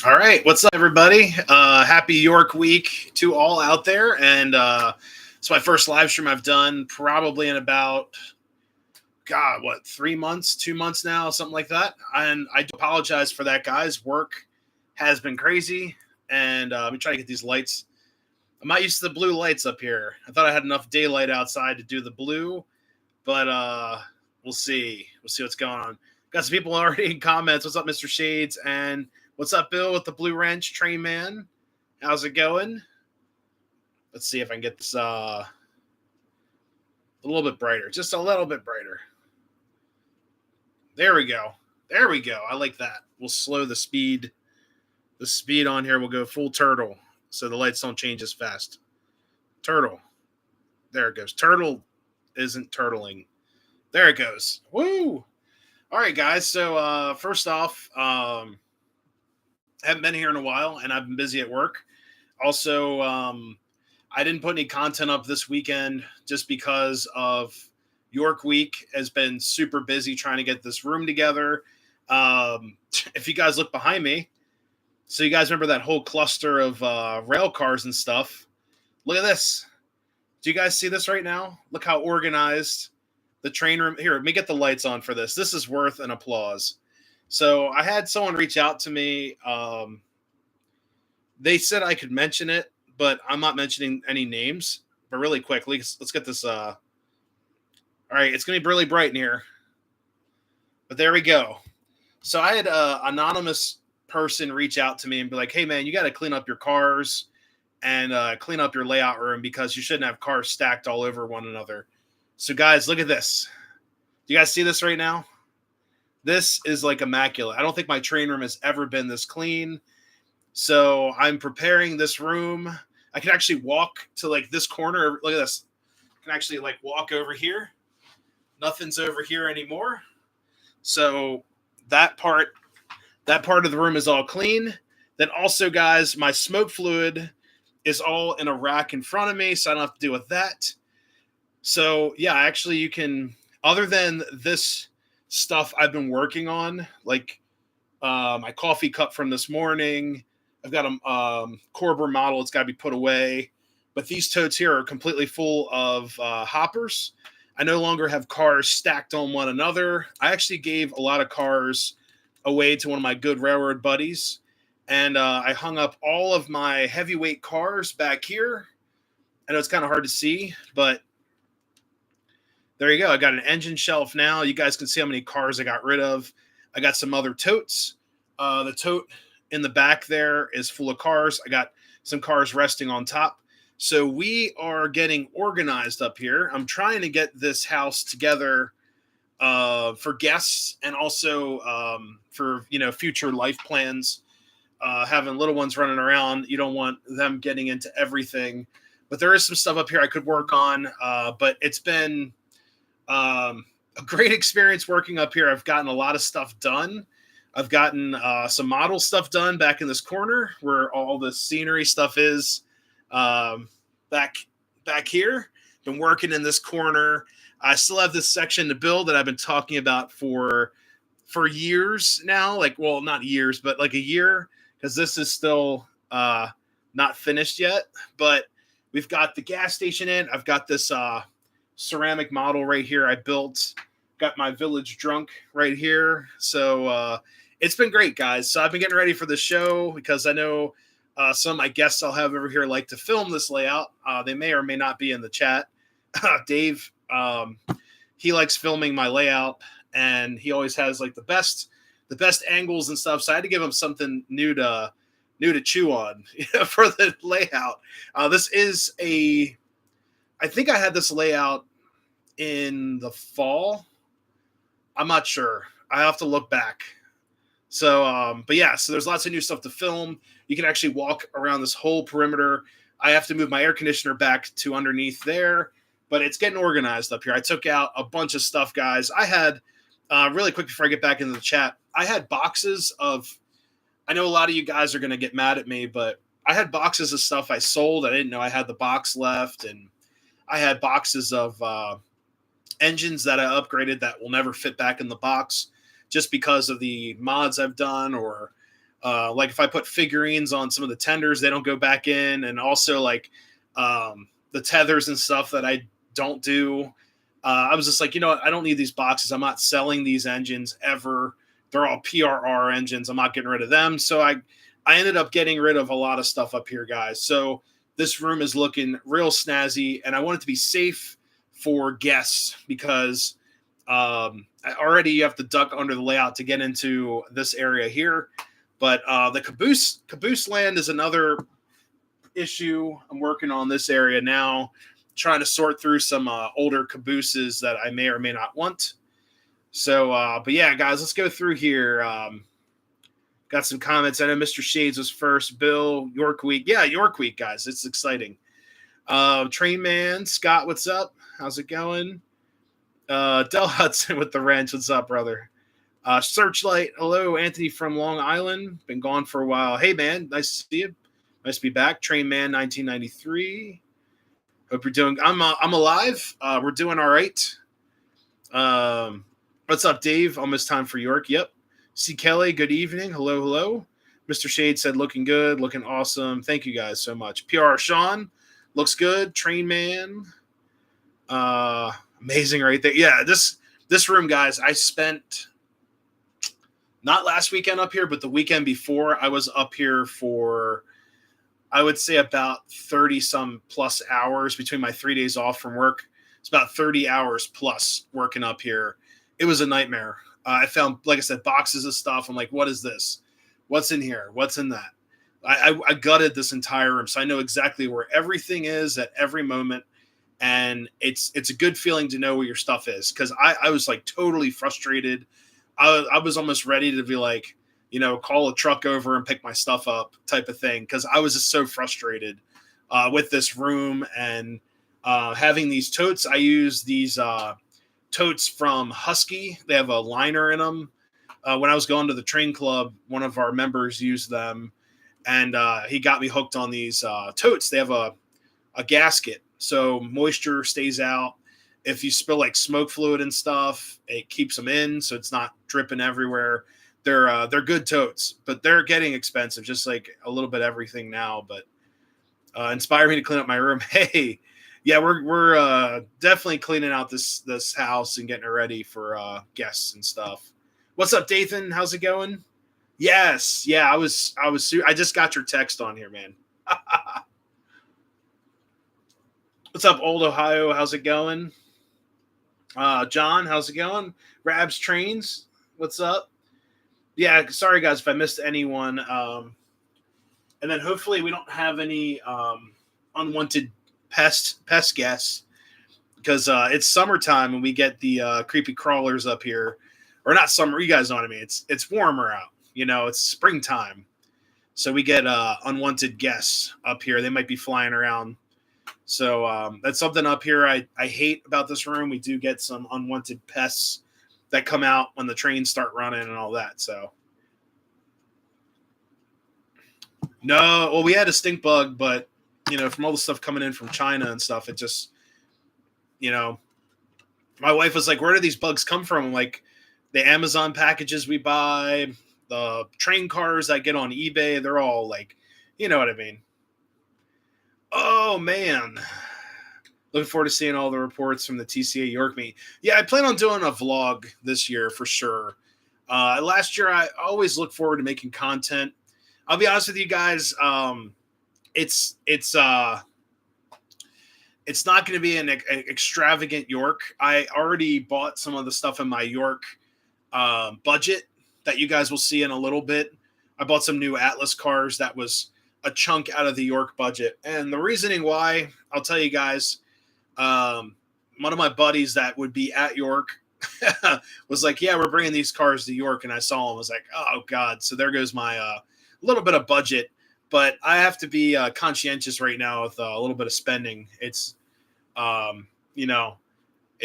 All right, what's up, everybody? Happy York Week to all out there, and it's my first live stream I've done probably in about 3 months, 2 months now, something like that. And I do apologize for that, guys. Work has been crazy, and let me try to get these lights. I'm not used to the blue lights up here. I thought I had enough daylight outside to do the blue, but we'll see. We'll see what's going on. Got some people already in comments. What's up, Mr. Shades? And what's up, Bill, with the Blue Wrench Train Man? How's it going? Let's see if I can get this a little bit brighter. Just a little bit brighter. There we go. There we go. I like that. We'll slow the speed. The speed on here will go full turtle so the lights don't change as fast. Turtle. There it goes. Turtle isn't turtling. There it goes. Woo! All right, guys. So first off, haven't been here in a while, and I've been busy at work. Also, I didn't put any content up this weekend just because of York Week has been super busy trying to get this room together. If you guys look behind me, so you guys remember that whole cluster of rail cars and stuff. Look at this. Do you guys see this right now? Look how organized the train room. Here, let me get the lights on for this. This is worth an applause. So I had someone reach out to me. They said I could mention it, but I'm not mentioning any names. But really quickly, let's get this. All right, it's going to be really bright in here. But there we go. So I had an anonymous person reach out to me and be like, hey, man, you got to clean up your cars and clean up your layout room because you shouldn't have cars stacked all over one another. So, guys, look at this. Do you guys see this right now? This is like immaculate. I don't think my train room has ever been this clean. So I'm preparing this room. I can actually walk to like this corner. Look at this. I can actually like walk over here. Nothing's over here anymore. So that part of the room is all clean. Then also, guys, my smoke fluid is all in a rack in front of me, so I don't have to deal with that. So yeah, actually you can, other than this stuff I've been working on, like my coffee cup from this morning. I've got a Corber model. It's got to be put away. But these totes here are completely full of hoppers. I no longer have cars stacked on one another. I actually gave a lot of cars away to one of my good railroad buddies. And I hung up all of my heavyweight cars back here. I know it's kind of hard to see, but there you go. I got an engine shelf now. You guys can see how many cars I got rid of. I got some other totes. The tote in the back there is full of cars. I got some cars resting on top. So we are getting organized up here. I'm trying to get this house together for guests and also for future life plans. Having little ones running around, you don't want them getting into everything. But there is some stuff up here I could work on. But it's been a great experience working up here. I've gotten a lot of stuff done. I've gotten some model stuff done back in this corner where all the scenery stuff is back here. Been working in this corner. I still have this section to build that I've been talking about for years now. Like, well, not years, but like a year, because this is still not finished yet. But we've got the gas station in. I've got this ceramic model right here I built. Got my village drunk right here. So it's been great, guys. So I've been getting ready for the show because I know some of my guests I'll have over here like to film this layout. They may or may not be in the chat. Dave, he likes filming my layout, and he always has like the best angles and stuff. So I had to give him something new to chew on for the layout. This is I think I had this layout in the fall. I'm not sure. I have to look back. So, but yeah, so there's lots of new stuff to film. You can actually walk around this whole perimeter. I have to move my air conditioner back to underneath there, but it's getting organized up here. I took out a bunch of stuff, guys. I had, really quick before I get back into the chat, I had boxes of, I know a lot of you guys are going to get mad at me, but I had boxes of stuff I sold. I didn't know I had the box left, and I had boxes of engines that I upgraded that will never fit back in the box just because of the mods I've done or Like if I put figurines on some of the tenders, they don't go back in, and also like the tethers and stuff that I don't do. I was just like, you know what? I don't need these boxes. I'm not selling these engines ever. They're all PRR engines. I'm not getting rid of them. So I ended up getting rid of a lot of stuff up here, guys. So this room is looking real snazzy, and I want it to be safe for guests because already you have to duck under the layout to get into this area here. But the caboose land is another issue. I'm working on this area now, trying to sort through some older cabooses that I may or may not want. So, but yeah, guys, let's go through here. Got some comments. I know Mr. Shades was first. Bill, York Week. Yeah, York Week, guys. It's exciting. Train Man, Scott, what's up? How's it going? Del Hudson with the wrench. What's up, brother? Searchlight, hello, Anthony from Long Island. Been gone for a while. Hey, man, nice to see you. Nice to be back. Train Man, 1993. Hope you're doing. I'm alive. We're doing all right. What's up, Dave? Almost time for York. Yep. C. Kelly, good evening. Hello, hello. Mr. Shade said, looking good, looking awesome. Thank you guys so much. PR Sean, looks good. Train Man, amazing right there. Yeah, this room, guys. I spent. Not last weekend up here, but the weekend before, I was up here for, I would say, about 30-some plus hours between my 3 days off from work. It's about 30 hours plus working up here. It was a nightmare. I found, like I said, boxes of stuff. I'm like, what is this? What's in here? What's in that? I gutted this entire room, so I know exactly where everything is at every moment. And it's a good feeling to know where your stuff is, because I was like totally frustrated. I was almost ready to be like, you know, call a truck over and pick my stuff up type of thing, because I was just so frustrated with this room and having these totes. I use these totes from Husky. They have a liner in them. When I was going to the train club, one of our members used them, and he got me hooked on these totes. They have a gasket, so moisture stays out. If you spill like smoke fluid and stuff, it keeps them in, so it's not dripping everywhere. They're good totes, but they're getting expensive, just like a little bit everything now. But inspire me to clean up my room. Hey, yeah, we're definitely cleaning out this house and getting it ready for guests and stuff. What's up, Dathan? How's it going? Yes, yeah, I just got your text on here, man. What's up, Old Ohio? How's it going? John, how's it going? Rabs Trains, what's up? Yeah, sorry guys if I missed anyone. And then hopefully we don't have any unwanted pest guests, because it's summertime and we get the creepy crawlers up here. Or not summer, you guys know what I mean. It's warmer out, you know, it's springtime. So we get unwanted guests up here. They might be flying around. So that's something up here I hate about this room. We do get some unwanted pests that come out when the trains start running and all that. So no, well, we had a stink bug, but you know, from all the stuff coming in from China and stuff, it just, you know, my wife was like, where do these bugs come from? I'm like, the Amazon packages we buy, the train cars I get on eBay, they're all like, you know what I mean? Oh, man. Looking forward to seeing all the reports from the TCA York meet. Yeah, I plan on doing a vlog this year for sure. Last year, I always look forward to making content. I'll be honest with you guys. It's not going to be an extravagant York. I already bought some of the stuff in my York budget that you guys will see in a little bit. I bought some new Atlas cars. That was a chunk out of the York budget. And the reasoning why, I'll tell you guys, one of my buddies that would be at York was like, yeah, we're bringing these cars to York. And I saw him, I was like, oh God. So there goes my little bit of budget, but I have to be conscientious right now with a little bit of spending. It's, you know,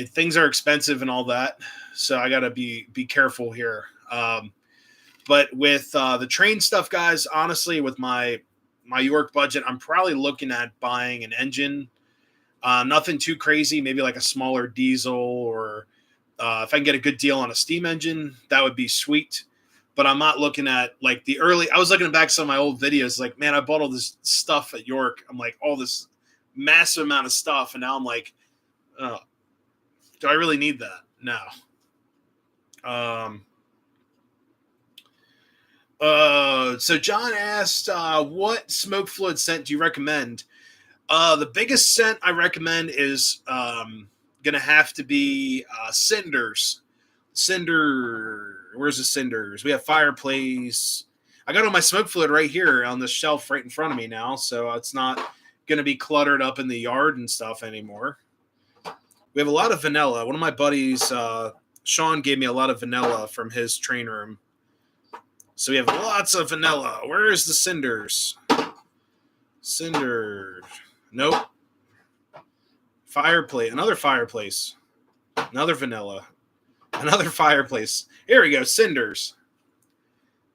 things are expensive and all that. So I got to be careful here. But with the train stuff, guys, honestly, with my York budget, I'm probably looking at buying an engine. Nothing too crazy, maybe like a smaller diesel, or if I can get a good deal on a steam engine, that would be sweet. but I'm not looking at like the early. I was looking back some of my old videos, like, man, I bought all this stuff at York. I'm like, all this massive amount of stuff, and now I'm like, oh, do I really need that? No. So John asked, what smoke fluid scent do you recommend? The biggest scent I recommend is gonna have to be cinders. Where's the cinders? We have fireplace. I got all my smoke fluid right here on the shelf right in front of me now, so it's not gonna be cluttered up in the yard and stuff anymore. We have a lot of vanilla. One of my buddies, Sean, gave me a lot of vanilla from his train room. So we have lots of vanilla. Where is the cinders? Cinder. Nope. Fireplace. Another fireplace. Another vanilla. Another fireplace. Here we go. Cinders.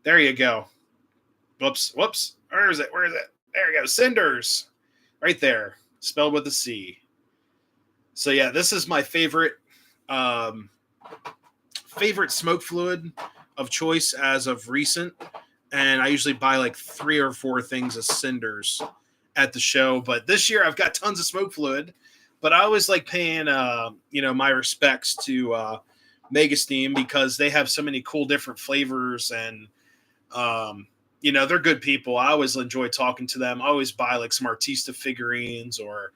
There you go. Whoops. Where is it? There we go. Cinders. Right there. Spelled with a C. So yeah, this is my favorite smoke fluid of choice as of recent. And I usually buy like 3 or 4 things of cinders at the show. But this year I've got tons of smoke fluid. But I always like paying my respects to Mega Steam because they have so many cool different flavors and they're good people. I always enjoy talking to them. I always buy like some Artista figurines or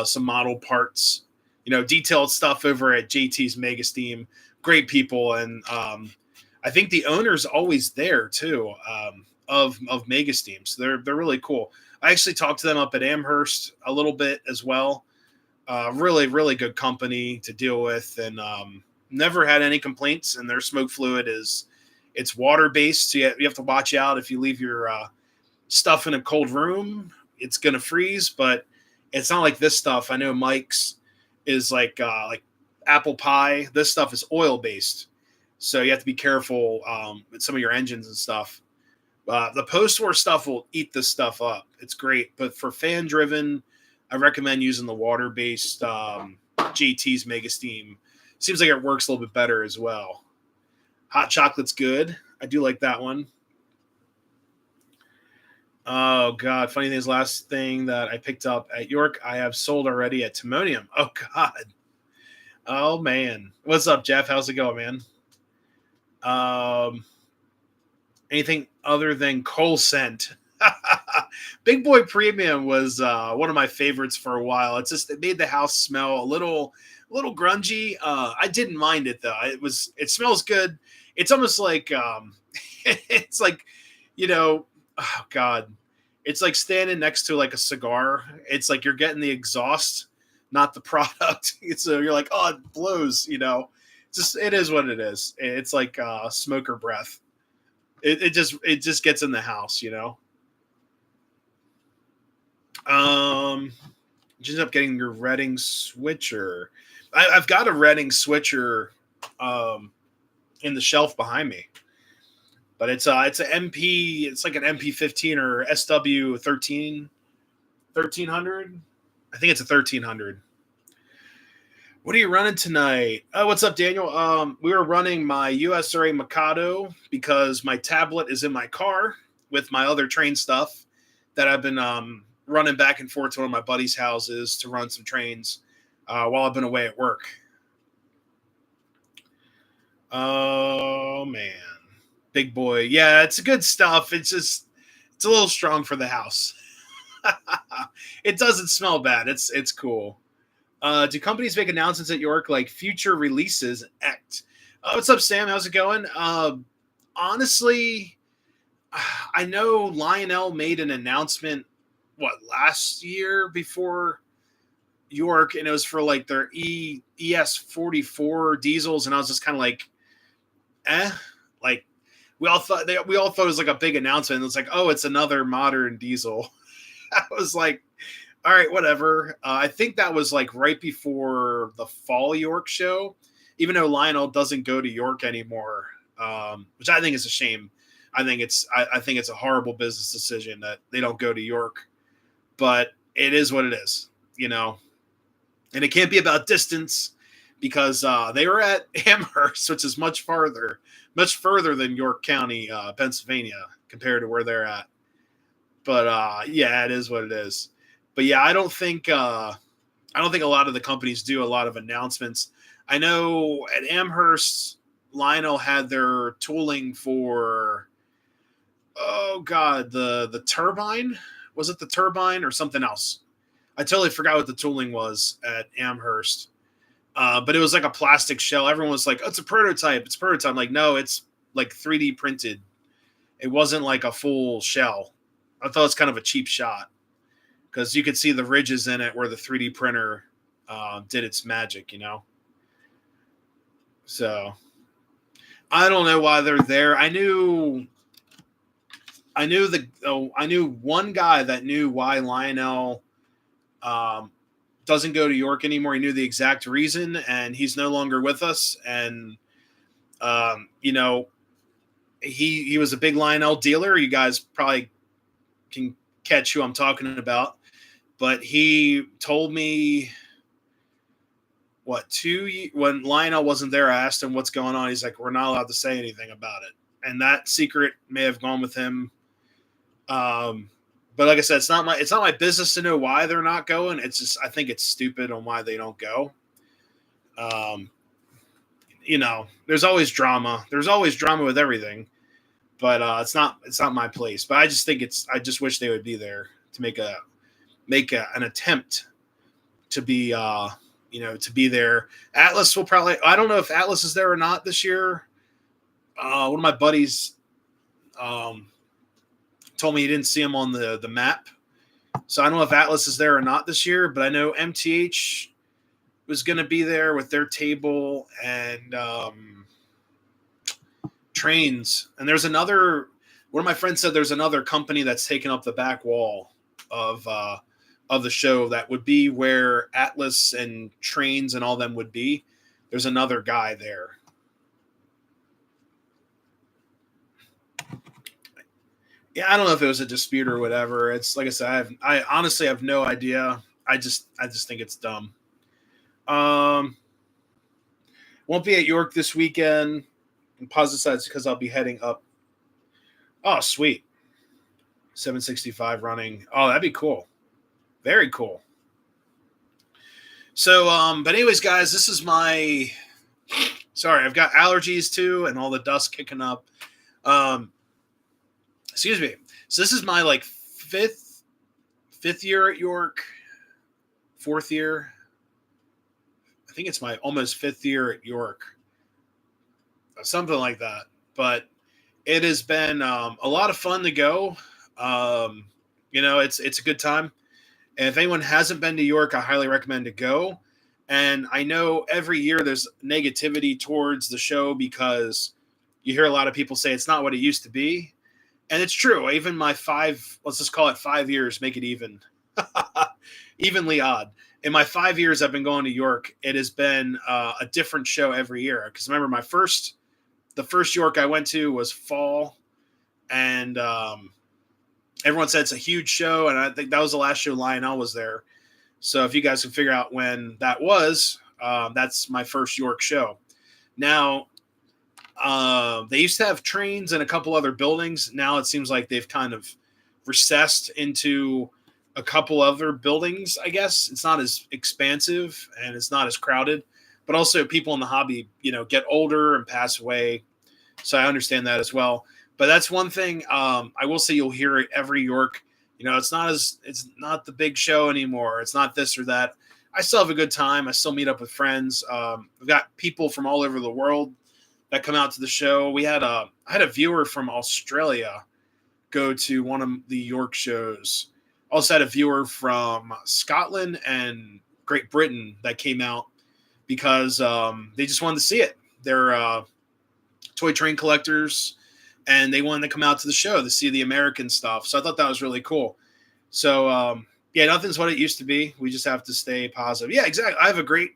some model parts, detailed stuff over at JT's Mega Steam. Great people. And I think the owner's always there too of Mega Steam. So they're really cool. I actually talked to them up at Amherst a little bit as well. Really, really good company to deal with, and never had any complaints. And their smoke fluid it's water based, so you have to watch out if you leave your stuff in a cold room, it's gonna freeze. But it's not like this stuff. I know Mike's is like apple pie. This stuff is oil based, so you have to be careful with some of your engines and stuff. The post-war stuff will eat this stuff up. It's great, but for fan driven, I recommend using the water-based JT's Mega Steam. Seems like it works a little bit better as well. Hot chocolate's good. I do like that one. Oh, God. Funny thing is, last thing that I picked up at York, I have sold already at Timonium. Oh, God. Oh, man. What's up, Jeff? How's it going, man? Anything other than coal scent? Big Boy Premium was one of my favorites for a while. It made the house smell a little grungy. I didn't mind it though. It smells good. It's almost like it's like, oh God, it's like standing next to like a cigar. It's like you're getting the exhaust, not the product. So you're like, oh, it blows. It is what it is. It's like smoker breath. It just gets in the house. You end up getting your Redding switcher. I've got a Redding switcher in the shelf behind me, but it's an MP. It's like an MP15 or SW 1300. I think it's a 1300. What are you running tonight? Oh, what's up, Daniel? We were running my USRA Mikado because my tablet is in my car with my other train stuff that I've been running back and forth to one of my buddies' houses to run some trains while I've been away at work. Oh, man. Big Boy. Yeah, it's good stuff. It's a little strong for the house. It doesn't smell bad. It's cool. Do companies make announcements at York like future releases? What's up, Sam? How's it going? Honestly, I know Lionel made an announcement last year before York, and it was for like their ES44 diesels, and I was just kind of like, like we all thought it was like a big announcement. It's like, oh, it's another modern diesel. I was like, all right, whatever. I think that was like right before the fall York show, even though Lionel doesn't go to York anymore, which I think is a shame. I think it's a horrible business decision that they don't go to York. But it is what it is, and it can't be about distance because they were at Amherst, which is much further than York County, Pennsylvania, compared to where they're at. But yeah, it is what it is. But yeah, I don't think a lot of the companies do a lot of announcements. I know at Amherst, Lionel had their tooling for, oh god, the turbine. Was it the turbine or something else? I totally forgot what the tooling was at Amherst. But it was like a plastic shell. Everyone was like, oh, it's a prototype. It's a prototype. I'm like, no, it's like 3D printed. It wasn't like a full shell. I thought it was kind of a cheap shot because you could see the ridges in it where the 3D printer did its magic, you know? So I don't know why they're there. I knew one guy that knew why Lionel doesn't go to York anymore. He knew the exact reason, and he's no longer with us. And you know, he was a big Lionel dealer. You guys probably can catch who I'm talking about. But he told me when Lionel wasn't there, I asked him what's going on. He's like, we're not allowed to say anything about it. And that secret may have gone with him. But like I said, it's not my business to know why they're not going. It's just, I think it's stupid on why they don't go. You know, there's always drama. There's always drama with everything, but it's not my place. But I just wish they would be there to make an attempt to be, to be there. Atlas will probably, I don't know if Atlas is there or not this year. One of my buddies, told me he didn't see him on the map. So I don't know if Atlas is there or not this year, but I know MTH was going to be there with their table and trains. And there's one of my friends said there's another company that's taken up the back wall of the show that would be where Atlas and trains and all them would be. There's another guy there. Yeah, I don't know if it was a dispute or whatever. It's like I said, I honestly have no idea. I just think it's dumb. Won't be at York this weekend. And positive sides because I'll be heading up. Oh, sweet. 765 running. Oh, that'd be cool. Very cool. So, but anyways, guys, this is sorry, I've got allergies too, and all the dust kicking up. Excuse me. So this is my like fifth year at York, fourth year. I think it's my almost fifth year at York, something like that. But it has been a lot of fun to go. It's a good time. And if anyone hasn't been to York, I highly recommend to go. And I know every year there's negativity towards the show because you hear a lot of people say it's not what it used to be. And it's true. Even my let's just call it 5 years, make it even, evenly odd. In my 5 years I've been going to York, it has been a different show every year. Because remember, the first York I went to was fall, and everyone said it's a huge show, and I think that was the last show Lionel was there. So if you guys can figure out when that was, that's my first York show. Now, they used to have trains in a couple other buildings. Now it seems like they've kind of recessed into a couple other buildings, I guess. It's not as expansive and it's not as crowded. But also people in the hobby, get older and pass away. So I understand that as well. But that's one thing I will say you'll hear it every York. It's not the big show anymore. It's not this or that. I still have a good time. I still meet up with friends. We've got people from all over the world that come out to the show. I had a viewer from Australia go to one of the York shows. Also had a viewer from Scotland and Great Britain that came out because they just wanted to see it. They're toy train collectors, and they wanted to come out to the show to see the American stuff. So I thought that was really cool. So, nothing's what it used to be. We just have to stay positive. Yeah, exactly. I have a great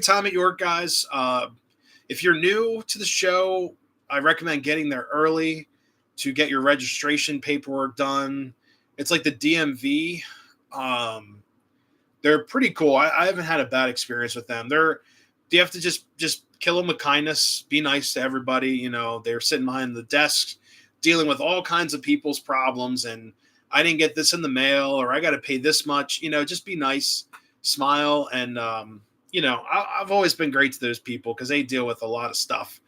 time at York, guys. If you're new to the show, I recommend getting there early to get your registration paperwork done. It's like the DMV. They're pretty cool. I haven't had a bad experience with them. you have to just kill them with kindness, be nice to everybody. They're sitting behind the desks dealing with all kinds of people's problems, and I didn't get this in the mail, or I got to pay this much. Just be nice, smile, and I've always been great to those people because they deal with a lot of stuff.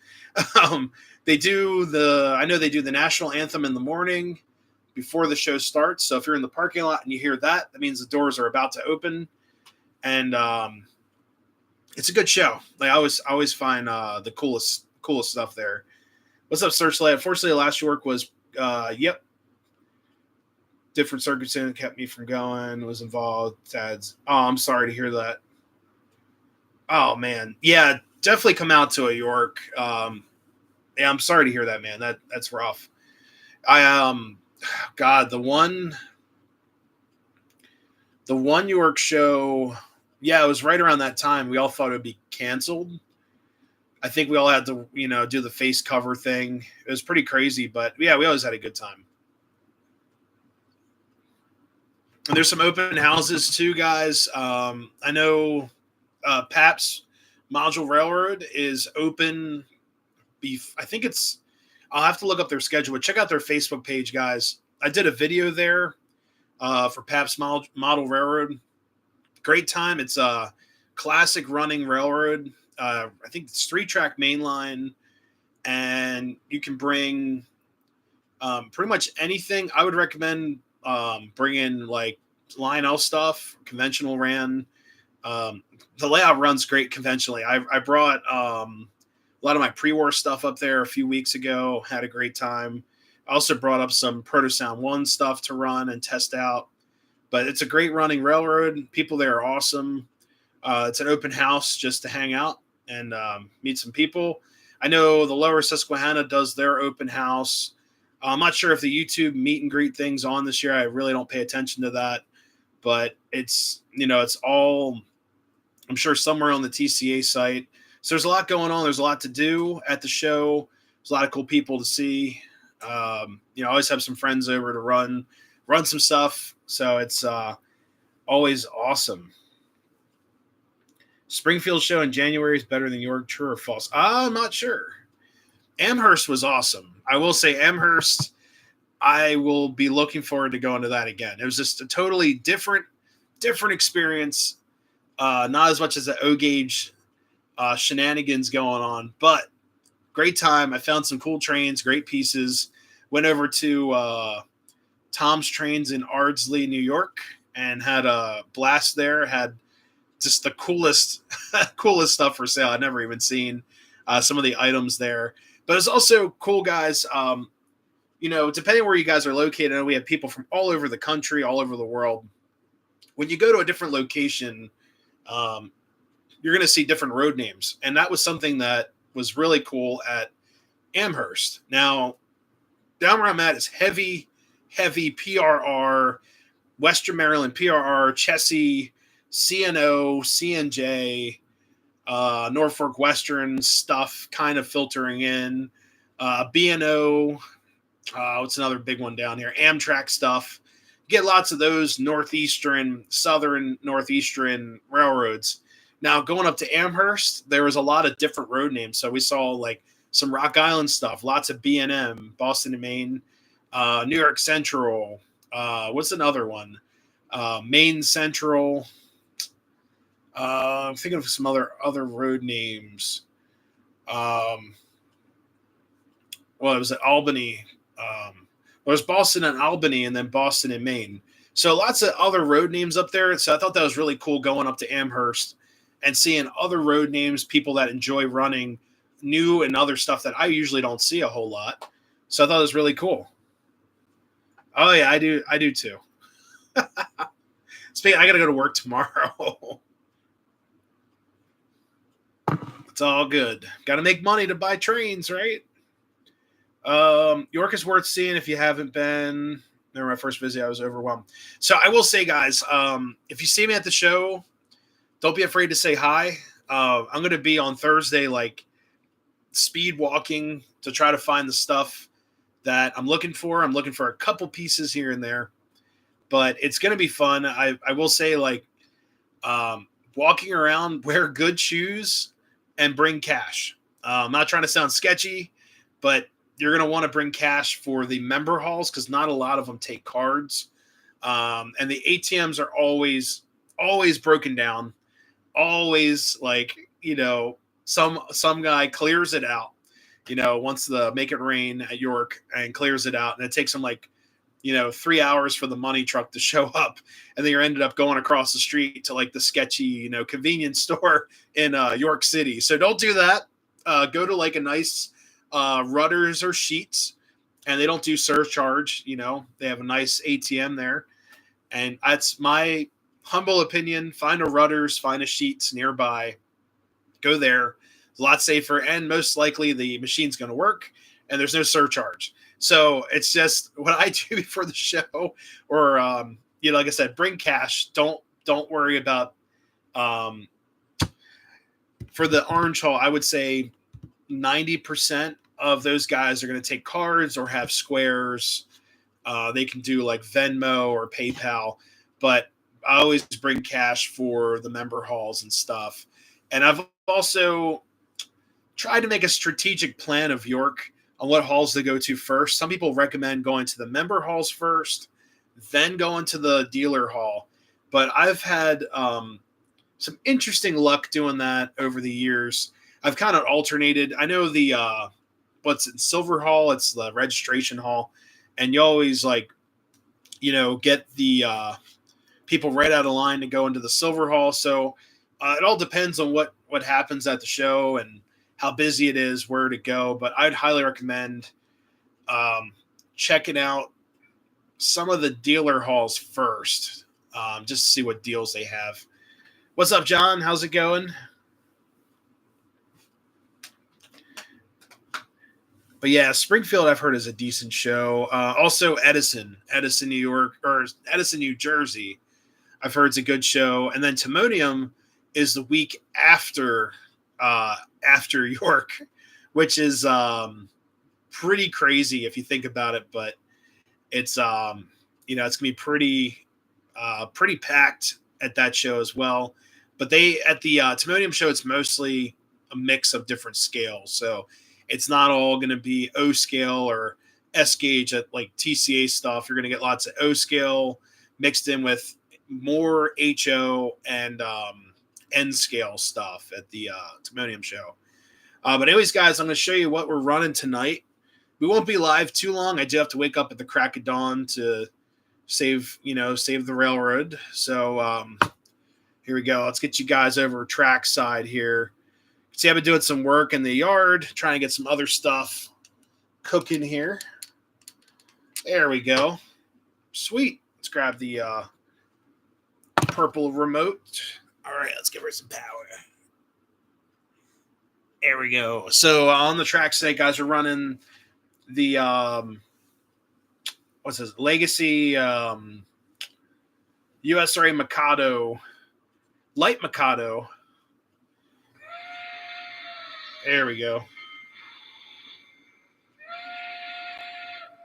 um, I know they do the national anthem in the morning before the show starts. So if you're in the parking lot and you hear that, that means the doors are about to open, and it's a good show. Like I always find the coolest stuff there. What's up, Searchlight? Unfortunately, last York was different circumstances kept me from going. Was involved. Tad's. Oh, I'm sorry to hear that. Oh man, yeah, definitely come out to a York. Yeah, I'm sorry to hear that, man. That's rough. God, the one York show. Yeah, it was right around that time. We all thought it would be canceled. I think we all had to, do the face cover thing. It was pretty crazy, but yeah, we always had a good time. And there's some open houses too, guys. I know Pabst Module Railroad is open. I think I'll have to look up their schedule, but check out their Facebook page, guys. I did a video there for Pabst Model Railroad. Great time. It's a classic running railroad. I think it's 3-track main line, and you can bring pretty much anything. I would recommend bringing like Lionel stuff, conventional ran. The layout runs great conventionally. I brought a lot of my pre-war stuff up there a few weeks ago. Had a great time. I also brought up some Proto Sound 1 stuff to run and test out. But it's a great running railroad. People there are awesome. It's an open house just to hang out and meet some people. I know the Lower Susquehanna does their open house. I'm not sure if the YouTube meet and greet thing's on this year. I really don't pay attention to that. But it's all, I'm sure, somewhere on the TCA site. So there's a lot going on. There's a lot to do at the show. There's a lot of cool people to see. I always have some friends over to run some stuff. So it's always awesome. Springfield show in January is better than York. True or false? I'm not sure. Amherst was awesome. I will say Amherst, I will be looking forward to going to that again. It was just a totally different experience. Not as much as the O-Gauge shenanigans going on, but great time. I found some cool trains, great pieces. Went over to Tom's Trains in Ardsley, New York, and had a blast there. Had just the coolest stuff for sale I'd never even seen. Some of the items there. But it's also cool, guys. Depending where you guys are located, I know we have people from all over the country, all over the world. When you go to a different location, you're going to see different road names. And that was something that was really cool at Amherst. Now, down where I'm at is heavy PRR, Western Maryland PRR, Chessie, CNO, CNJ, Norfolk Western stuff kind of filtering in, B&O, what's another big one down here? Amtrak stuff. You get lots of those southern northeastern railroads. Now, going up to Amherst, there was a lot of different road names. So we saw like some Rock Island stuff, lots of B&M, Boston and Maine, New York Central. What's another one? Maine Central. I'm thinking of some other road names. It was at Albany. There's Boston and Albany, and then Boston and Maine. So lots of other road names up there. So I thought that was really cool going up to Amherst and seeing other road names, people that enjoy running new and other stuff that I usually don't see a whole lot. So I thought it was really cool. Oh yeah, I do too. Speaking, I got to go to work tomorrow. It's all good. Got to make money to buy trains, right? York is worth seeing if you haven't been. Remember my first visit, I was overwhelmed. So I will say, guys, if you see me at the show, don't be afraid to say hi. I'm going to be on Thursday, like speed walking to try to find the stuff that I'm looking for. I'm looking for a couple pieces here and there, but it's going to be fun. I will say, like, walking around, wear good shoes, and bring cash. I'm not trying to sound sketchy, but you're going to want to bring cash for the member halls because not a lot of them take cards. And the ATMs are always broken down. Always like, some guy clears it out, once the Make It Rain at York and clears it out. And it takes him like, 3 hours for the money truck to show up. And then you're ended up going across the street to like the sketchy, convenience store in York City. So don't do that. Go to like a nice Rudders or Sheets, and they don't do surcharge. They have a nice ATM there. And that's my humble opinion. Find a Rudders, find a Sheets nearby. Go there. It's a lot safer, and most likely the machine's going to work, and there's no surcharge. So it's just what I do before the show, or like I said, bring cash. Don't worry about for the Orange Hall. I would say 90% of those guys are going to take cards or have squares. They can do like Venmo or PayPal, but I always bring cash for the member halls and stuff. And I've also tried to make a strategic plan of York on what halls to go to first. Some people recommend going to the member halls first, then going to the dealer hall. But I've had some interesting luck doing that over the years. I've kind of alternated. I know the what's in Silver Hall, it's the registration hall, and you always get the people right out of line to go into the Silver Hall. So it all depends on what happens at the show and how busy it is, where to go. But I'd highly recommend checking out some of the dealer halls first, just to see what deals they have. What's up, John? How's it going? But yeah, Springfield I've heard is a decent show. Also Edison, New York, or Edison, New Jersey. I've heard it's a good show. And then Timonium is the week after York, which is pretty crazy if you think about it. But it's it's gonna be pretty packed at that show as well. But at the Timonium show, it's mostly a mix of different scales. So it's not all going to be O scale or S gauge at like TCA stuff. You're going to get lots of O scale mixed in with more HO and N scale stuff at the Timonium show. But anyways, guys, I'm going to show you what we're running tonight. We won't be live too long. I do have to wake up at the crack of dawn to save the railroad. So here we go. Let's get you guys over track side here. See, I've been doing some work in the yard, trying to get some other stuff cooking here. There we go. Sweet. Let's grab the purple remote. All right, let's give her some power. There we go. So on the track side, guys, we're running the what's this? Legacy USRA Mikado, Light Mikado. There we go.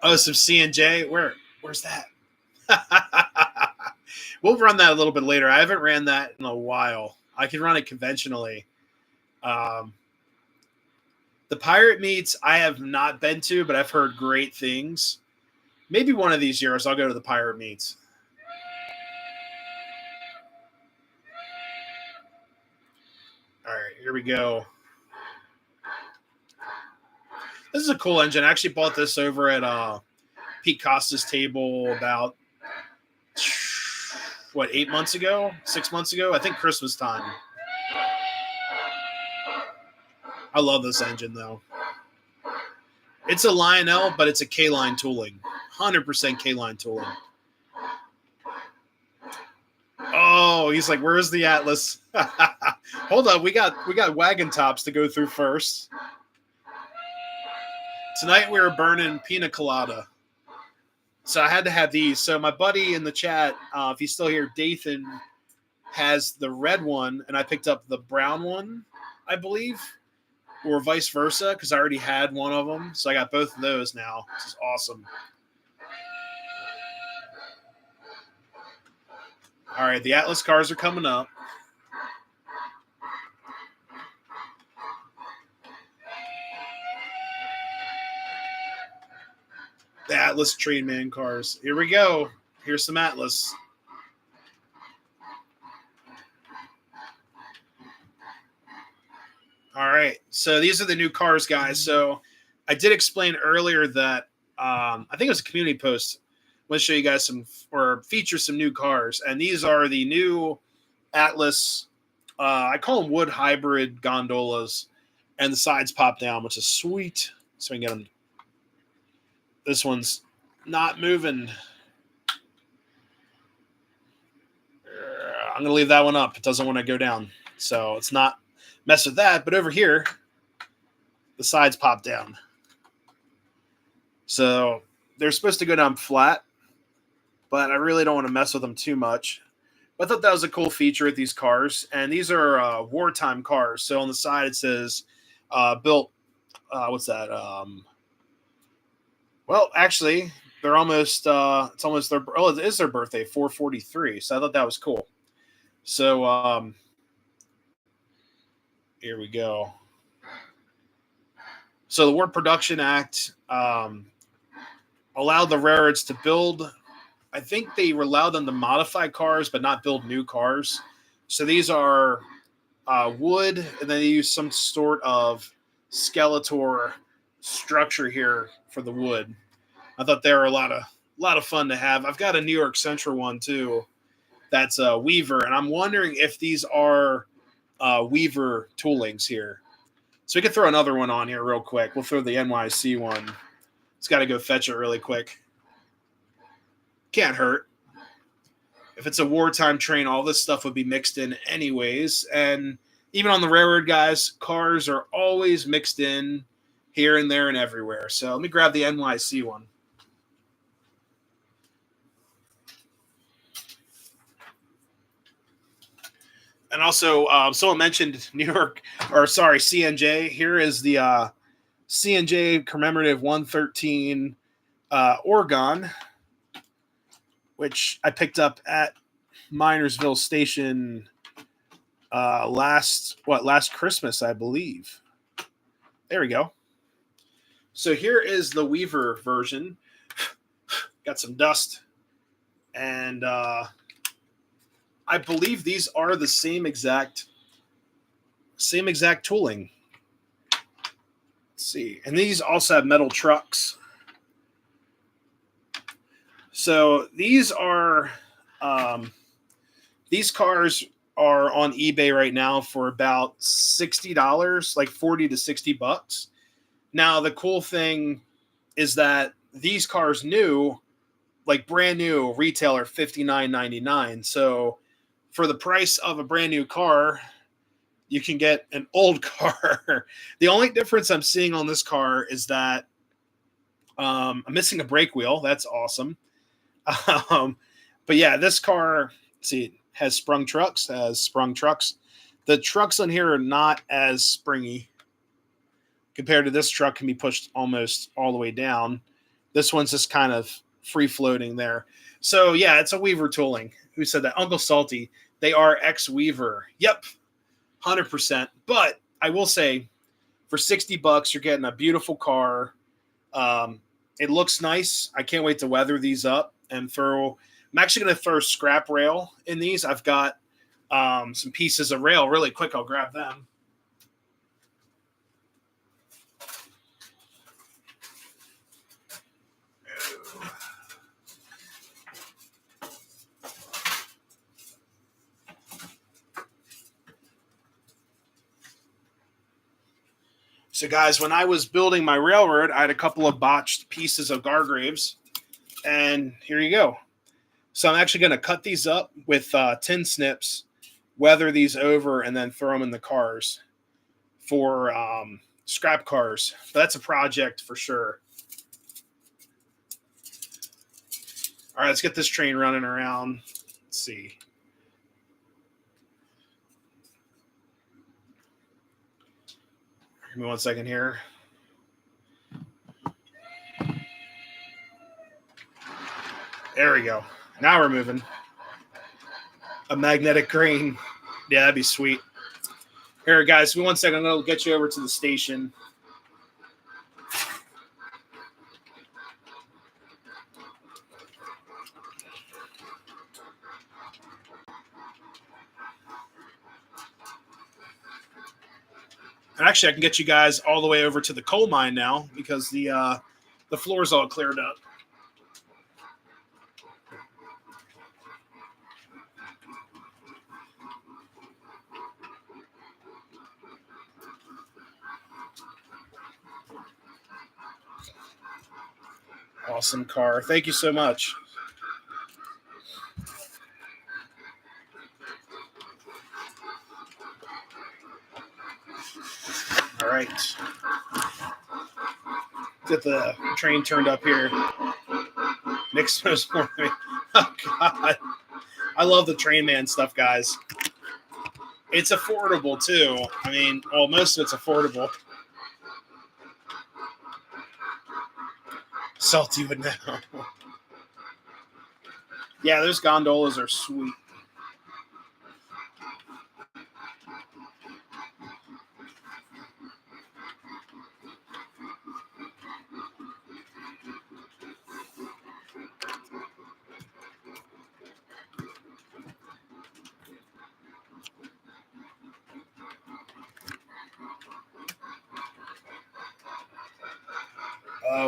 Oh, some C&J. Where's that? We'll run that a little bit later. I haven't ran that in a while. I can run it conventionally. The Pirate Meets I have not been to, but I've heard great things. Maybe one of these years I'll go to the Pirate Meets. All right, here we go. This is a cool engine. I actually bought this over at Pete Costa's table about, 8 months ago? 6 months ago? I think Christmas time. I love this engine, though. It's a Lionel, but it's a K-line tooling. 100% K-line tooling. Oh, he's like, where's the Atlas? Hold on, we got wagon tops to go through first. Tonight we were burning pina colada. So I had to have these. So my buddy in the chat, if he's still here, Dathan, has the red one, and I picked up the brown one, I believe, or vice versa, because I already had one of them. So I got both of those now. This is awesome. All right, the Atlas cars are coming up. The Atlas Train Man cars. Here we go. Here's some Atlas. All right. So these are the new cars, guys. So I did explain earlier that I think it was a community post. I'm going to show you guys some or feature some new cars. And these are the new Atlas. I call them wood hybrid gondolas. And the sides pop down, which is sweet. So we can get them. This one's not moving. I'm going to leave that one up. It doesn't want to go down. So it's not mess with that. But over here, the sides pop down. So they're supposed to go down flat, but I really don't want to mess with them too much. But I thought that was a cool feature with these cars. And these are wartime cars. So on the side it says built, what's that? Well, actually, they're almost, it's almost their, oh, it is their birthday, 443. So I thought that was cool. So here we go. So the War Production Act allowed the railroads to build, I think they allowed them to modify cars, but not build new cars. So these are wood, and then they use some sort of Skeletor structure here for the wood. I thought they were a lot of fun to have. I've got a New York Central one too. That's a Weaver, and I'm wondering if these are Weaver toolings here. So we can throw another one on here real quick. We'll throw the NYC one. It's got to go fetch it really quick. Can't hurt. If it's a wartime train, all this stuff would be mixed in anyways. And even on the railroad, guys, cars are always mixed in here and there and everywhere. So let me grab the NYC one. And also, someone mentioned New York, or sorry, CNJ. Here is the CNJ commemorative 113 Oregon, which I picked up at Minersville Station last Christmas, I believe. There we go. So here is the Weaver version. Got some dust, and I believe these are the same exact tooling. Let's see. And these also have metal trucks. So these are these cars are on eBay right now for about $60, like $40 to $60. Now the cool thing is that these cars new, like brand new, retailer $59.99. So for the price of a brand new car, you can get an old car. The only difference I'm seeing on this car is that I'm missing a brake wheel. That's awesome. But yeah, this car, see, has sprung trucks. The trucks on here are not as springy compared to this truck. Can be pushed almost all the way down. This one's just kind of free floating there. So yeah, it's a Weaver tooling. Who said that? Uncle Salty. They are ex-Weaver. Yep, 100%. But I will say, for $60, you're getting a beautiful car. It looks nice. I can't wait to weather these up and throw. I'm actually going to throw scrap rail in these. I've got some pieces of rail. Really quick, I'll grab them. So, guys, when I was building my railroad, I had a couple of botched pieces of Gargraves, and here you go. So I'm actually going to cut these up with tin snips, weather these over, and then throw them in the cars for scrap cars. But that's a project for sure. All right, let's get this train running around. Let's see. Give me 1 second here. There we go. Now we're moving. A magnetic crane. Yeah, that'd be sweet. Here, guys, give me 1 second. I'm going to get you over to the station. And actually, I can get you guys all the way over to the coal mine now because the floor's all cleared up. Awesome car. Thank you so much. All right. Get the train turned up here. Nick knows more than me. Oh, God. I love the Train Man stuff, guys. It's affordable, too. I mean, well, most of it's affordable. Salty would know. Yeah, those gondolas are sweet.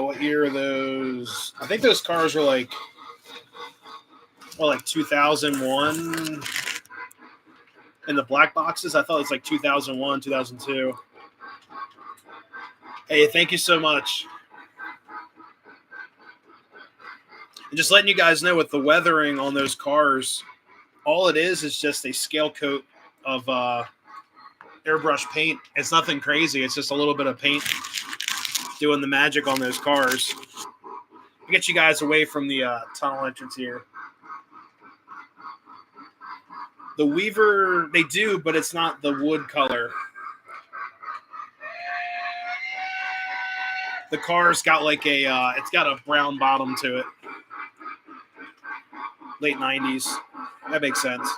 What year are those? I think those cars are like 2001. In the black boxes, I thought it was like 2001, 2002. Hey, thank you so much. And just letting you guys know with the weathering on those cars, all it is just a scale coat of airbrush paint. It's nothing crazy. It's just a little bit of paint doing the magic on those cars. I'll get you guys away from the tunnel entrance here. The Weaver, they do, but it's not the wood color. The car's got like it's got a brown bottom to it. Late 90s. That makes sense.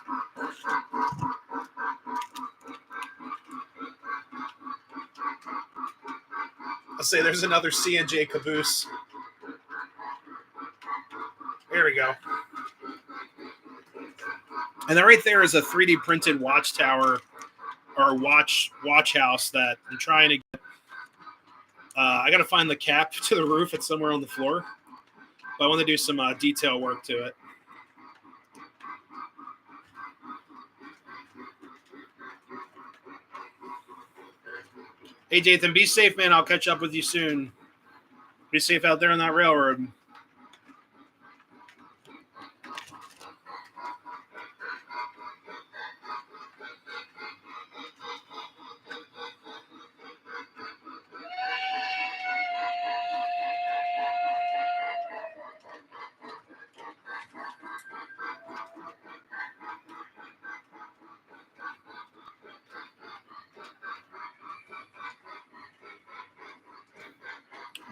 I'll say there's another C&J caboose. There we go. And then right there is a 3D printed watchtower or watch house that I'm trying to get. I got to find the cap to the roof. It's somewhere on the floor. But I want to do some detail work to it. Hey, Dathan, be safe, man. I'll catch up with you soon. Be safe out there on that railroad.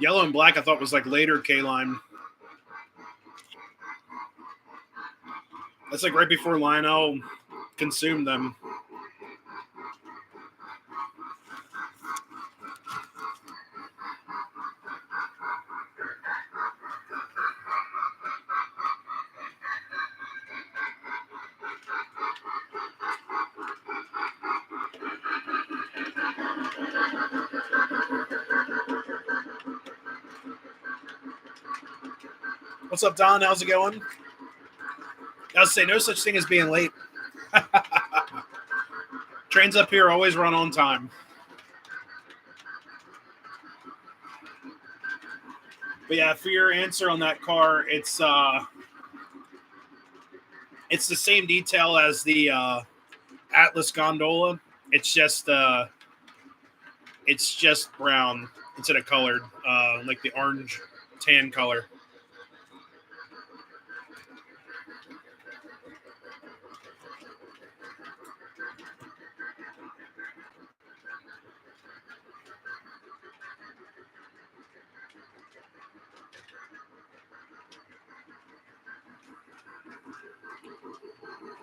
Yellow and black I thought was like later K-Line. That's like right before Lionel consumed them. What's up, Don? How's it going? I was say no such thing as being late. Trains up here always run on time. But yeah, for your answer on that car, it's the same detail as the Atlas gondola. It's just brown instead of colored, like the orange tan color.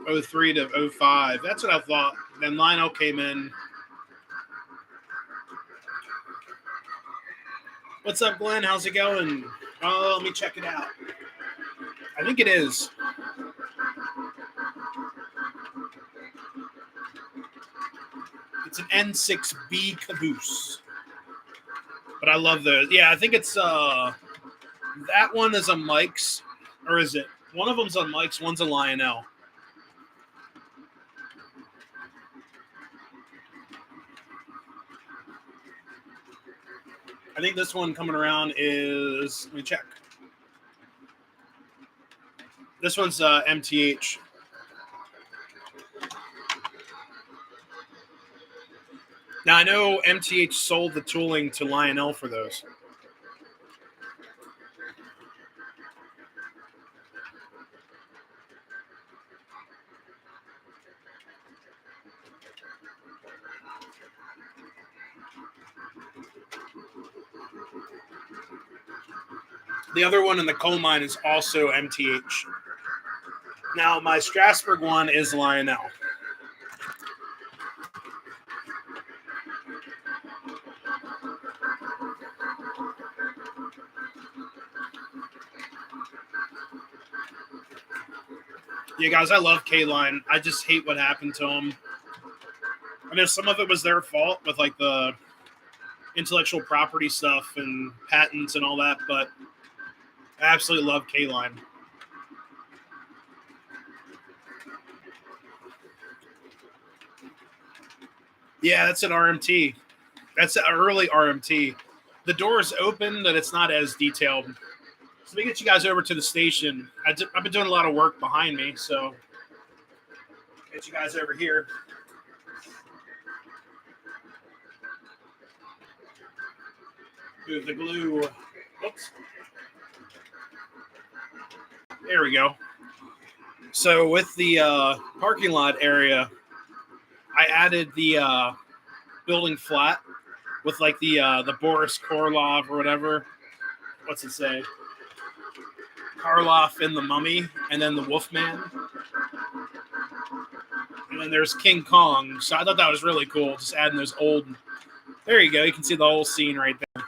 '03 to '05. That's what I thought. Then Lionel came in. What's up, Glenn? How's it going? Oh, let me check it out. I think it is. It's an N6B caboose. But I love those. Yeah, I think it's that one is a Mike's, or is it? One of them's on Mike's, one's a Lionel. I think this one coming around is, let me check. This one's MTH. Now I know MTH sold the tooling to Lionel for those. The other one in the coal mine is also MTH. Now, my Strasbourg one is Lionel. Yeah, guys, I love K-Line. I just hate what happened to them. I know some of it was their fault with like the intellectual property stuff and patents and all that, but I absolutely love K-Line. Yeah, that's an RMT. That's an early RMT. The door is open, but it's not as detailed. So let me get you guys over to the station. I've been doing a lot of work behind me, so get you guys over here. Move the glue. Oops. There we go. So with the parking lot area, I added the building flat with like the Boris Karloff or whatever. What's it say? Karloff and the Mummy, and then the Wolfman. And then there's King Kong. So I thought that was really cool, just adding those old. There you go. You can see the whole scene right there.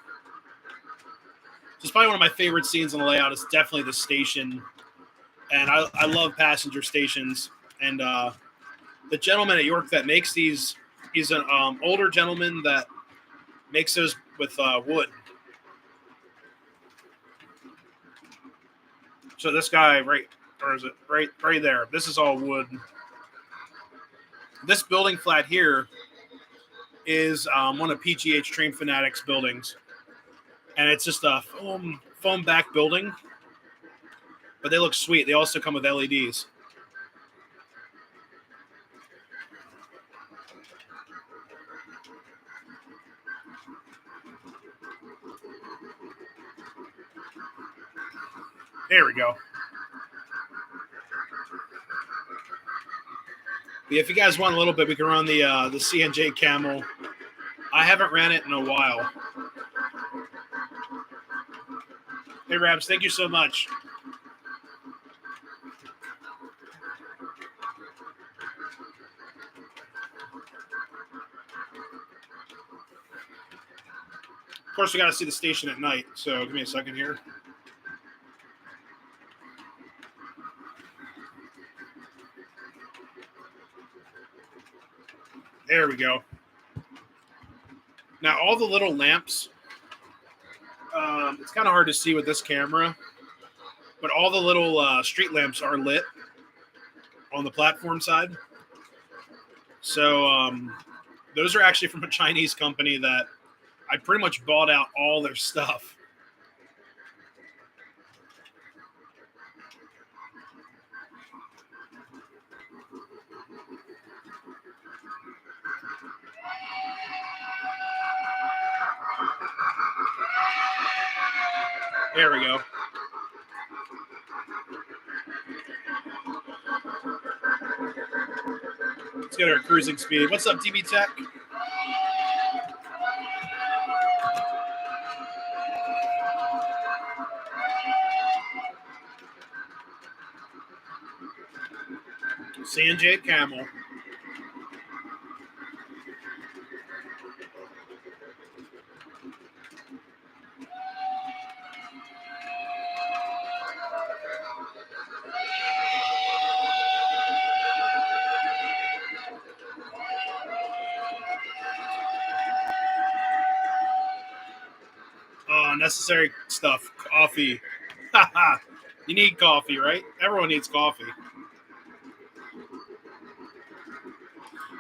It's probably one of my favorite scenes in the layout. Is definitely the station, and I love passenger stations. And the gentleman at York that makes these, he's an older gentleman that makes those with wood. So this guy right, or is it right there? This is all wood. This building flat here is one of PGH Train Fanatics buildings, and it's just a foam back building, but they look sweet. They also come with LEDs. There we go. Yeah, if you guys want a little bit, we can run the CNJ Camel. I haven't ran it in a while. Hey, Rabs, thank you so much. Of course, we got to see the station at night, so give me a second here. There we go. Now, all the little lamps, it's kind of hard to see with this camera, but all the little street lamps are lit on the platform side. So those are actually from a Chinese company that I pretty much bought out all their stuff. There we go. Let's get our cruising speed. What's up, DB Tech? CNJ Camel. necessary stuff. Coffee. You need coffee, right? Everyone needs coffee.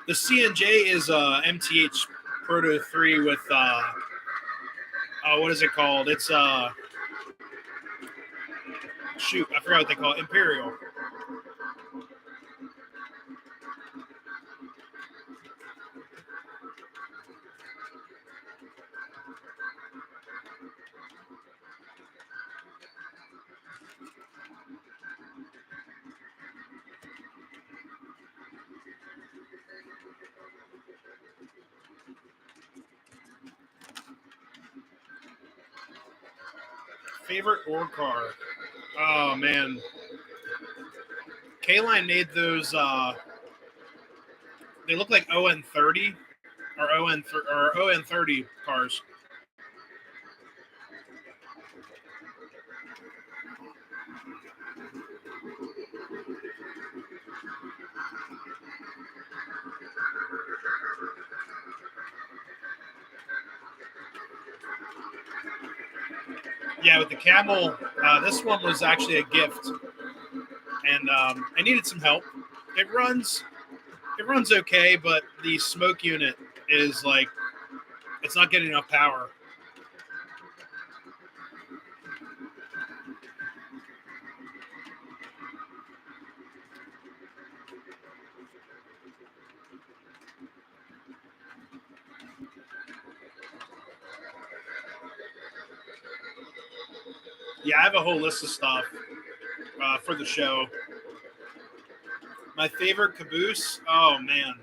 The C&J is MTH Proto 3 with what is it called? It's shoot, I forgot what they call it. Imperial. Favorite ore car? Oh man, K-Line made those. They look like ON30 or ON30 cars. Yeah, with the Camel, this one was actually a gift, and I needed some help. It runs okay, but the smoke unit is like it's not getting enough power. Yeah, I have a whole list of stuff for the show. My favorite caboose? Oh man.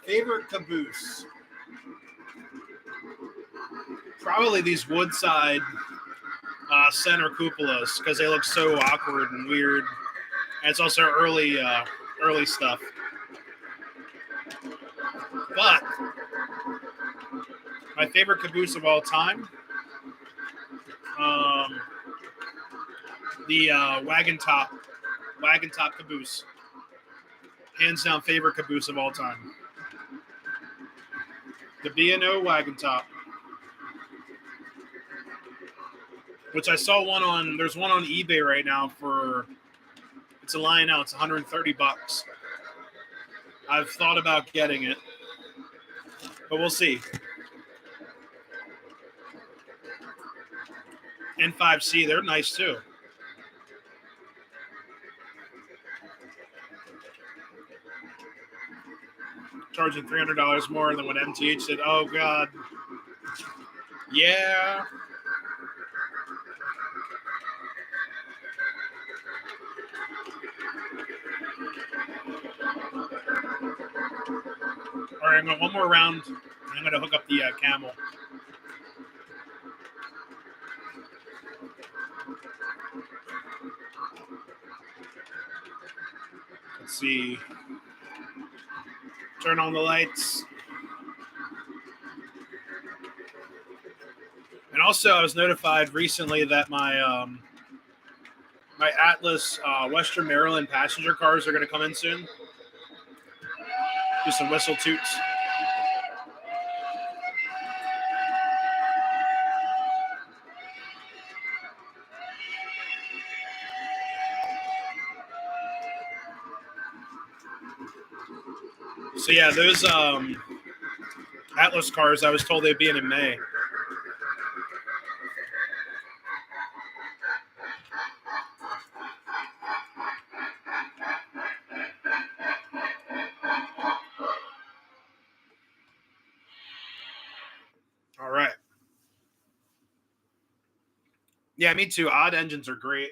Favorite caboose? Probably these Woodside center cupolas because they look so awkward and weird. And it's also early stuff. But my favorite caboose of all time, the wagon top caboose. Hands down favorite caboose of all time. The B&O wagon top. Which I saw there's one on eBay right now it's a Lionel, it's $130. I've thought about getting it, but we'll see. N5C, they're nice too. Charging $300 more than what MTH said. Oh God. Yeah. All right, I'm going one more round. I'm going to hook up the Camel. Let's see. Turn on the lights. And also, I was notified recently that my my Atlas Western Maryland passenger cars are going to come in soon. Do some whistle toots. So yeah, those Atlas cars, I was told they'd be in May. All right. Yeah, me too. Odd engines are great.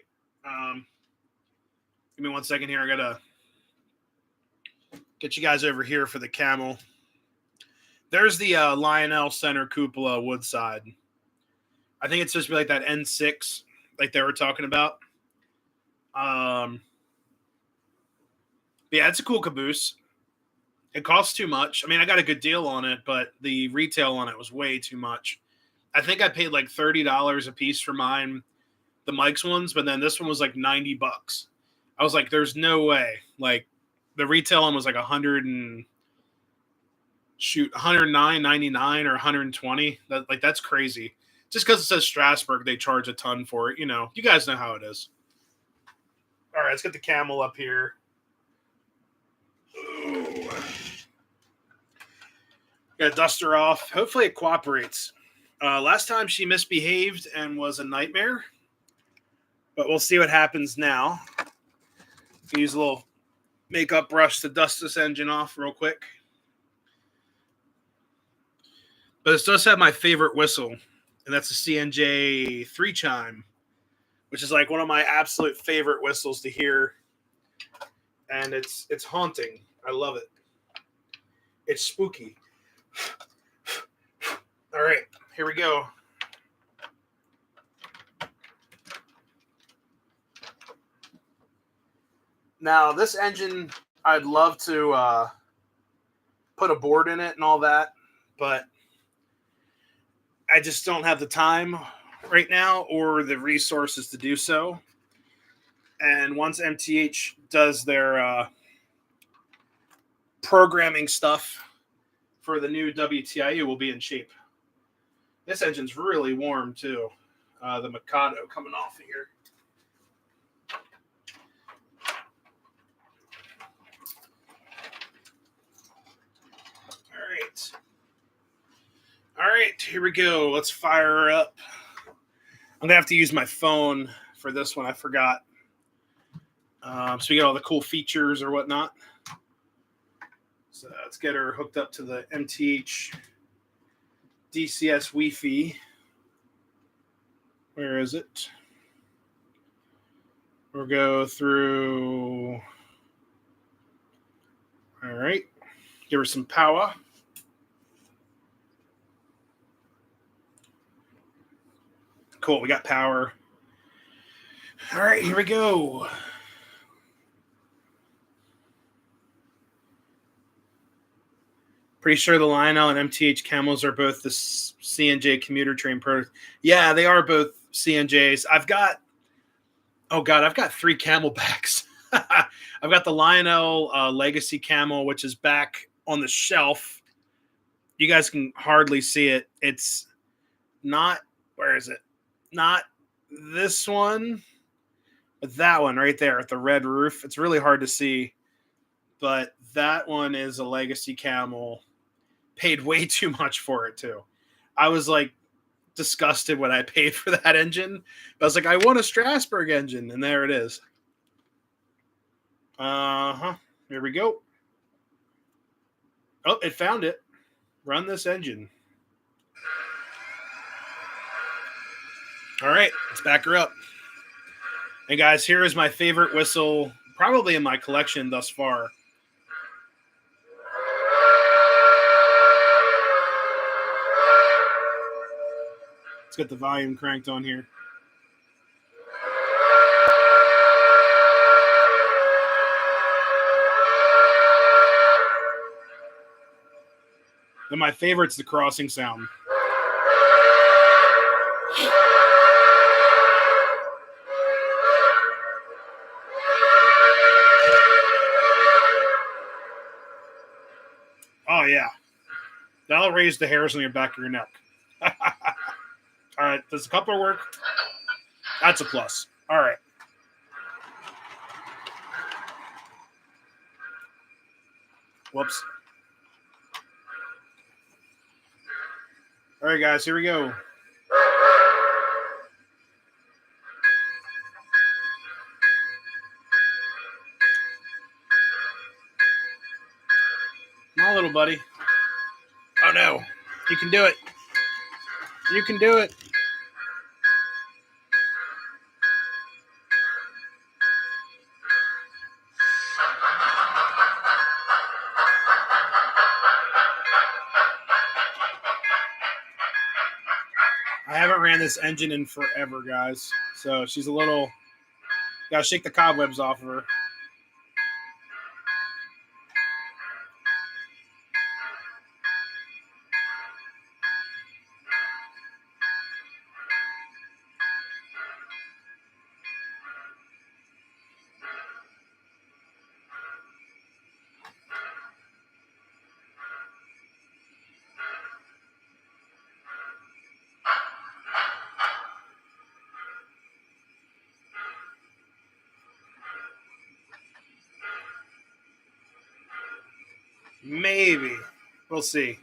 Give me 1 second here. I gotta get you guys over here for the Camel. There's the Lionel Center Cupola Woodside. I think it's supposed to be like that N6, like they were talking about. Yeah, it's a cool caboose. It costs too much. I mean, I got a good deal on it, but the retail on it was way too much. I think I paid like $30 a piece for mine, the Mike's ones, but then this one was like $90. I was like, there's no way. Like the retail one was like 100 and shoot 109.99 or 120. That's crazy. Just because it says Strasburg, they charge a ton for it. You guys know how it is. All right, let's get the camel up here. Ooh. Got to dust her off. Hopefully it cooperates. Last time she misbehaved and was a nightmare, but we'll see what happens now. Use a little makeup brush to dust this engine off real quick. But this does have my favorite whistle, and that's the CNJ 3 chime, which is like one of my absolute favorite whistles to hear. And it's haunting. I love it. It's spooky. All right, here we go. Now, this engine, I'd love to put a board in it and all that, but I just don't have the time right now or the resources to do so. And once MTH does their programming stuff for the new WTIU, we'll be in shape. This engine's really warm, too. The Mikado coming off of here. All right, here we go. Let's fire her up. I'm going to have to use my phone for this one. I forgot. So we get all the cool features or whatnot. So let's get her hooked up to the MTH DCS Wi-Fi. Where is it? We'll go through. All right. Give her some power. Cool, we got power. All right, here we go. Pretty sure the Lionel and MTH Camels are both the CNJ commuter train pro. Yeah, they are both CNJs. I've got 3 Camelbacks. I've got the Lionel Legacy Camel, which is back on the shelf. You guys can hardly see it. It's not, where is it? Not this one, but that one right there at the red roof. It's really hard to see, but that one is a Legacy Camel. Paid way too much for it, too. I was like disgusted when I paid for that engine. But I was like, I want a Strasburg engine, and there it is. Here we go. Oh, it found it. Run this engine. All right, let's back her up. And guys, here is my favorite whistle, probably in my collection thus far. Let's get the volume cranked on here. And my favorite's the crossing sound. Oh, yeah. That'll raise the hairs on your back of your neck. All right. Does the coupler work? That's a plus. All right. Whoops. All right, guys. Here we go. Come on, little buddy. Oh, no. You can do it. You can do it. I haven't ran this engine in forever, guys. So she's a little... Gotta shake the cobwebs off of her. Maybe. We'll see.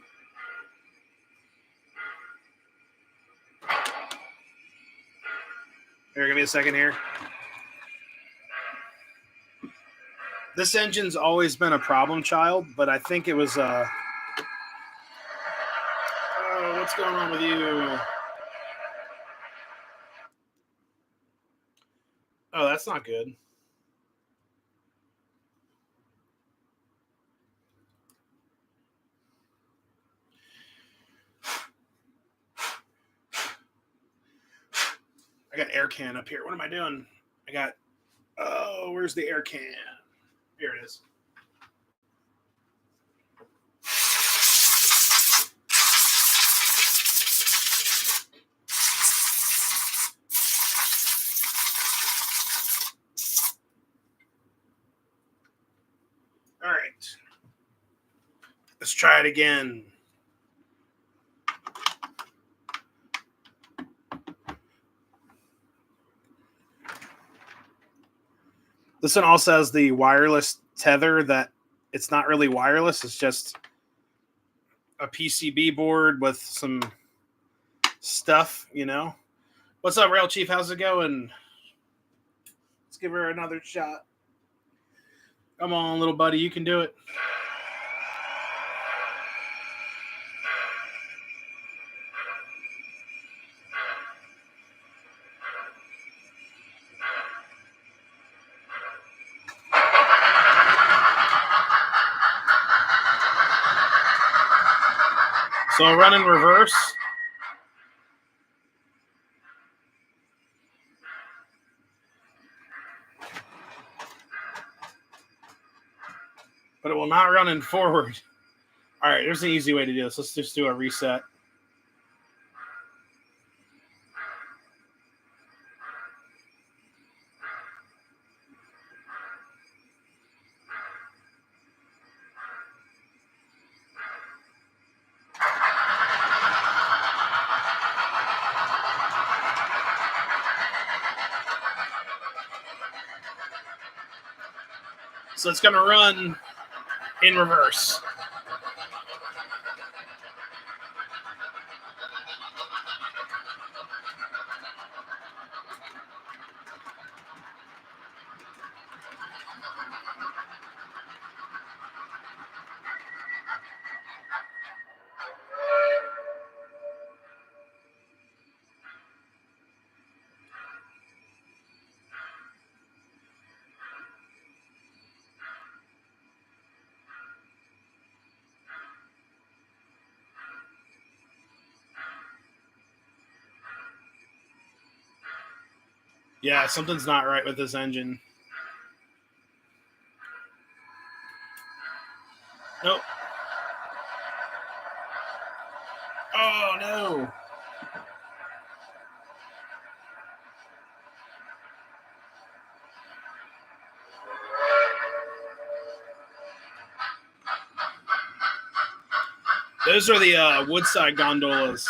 Here, give me a second here. This engine's always been a problem child, but I think it was oh, what's going on with you? Oh, that's not good. I got air can up here. What am I doing? I got, oh, where's the air can? Here it is. All right. Let's try it again. This one also has the wireless tether that it's not really wireless. It's just a PCB board with some stuff, you know. What's up, Rail Chief? How's it going? Let's give her another shot. Come on, little buddy. You can do it. So I'll run in reverse. But it will not run in forward. All right, there's an easy way to do this. Let's just do a reset. So it's going to run in reverse. Yeah, something's not right with this engine. Nope. Oh, no. Those are the Woodside gondolas.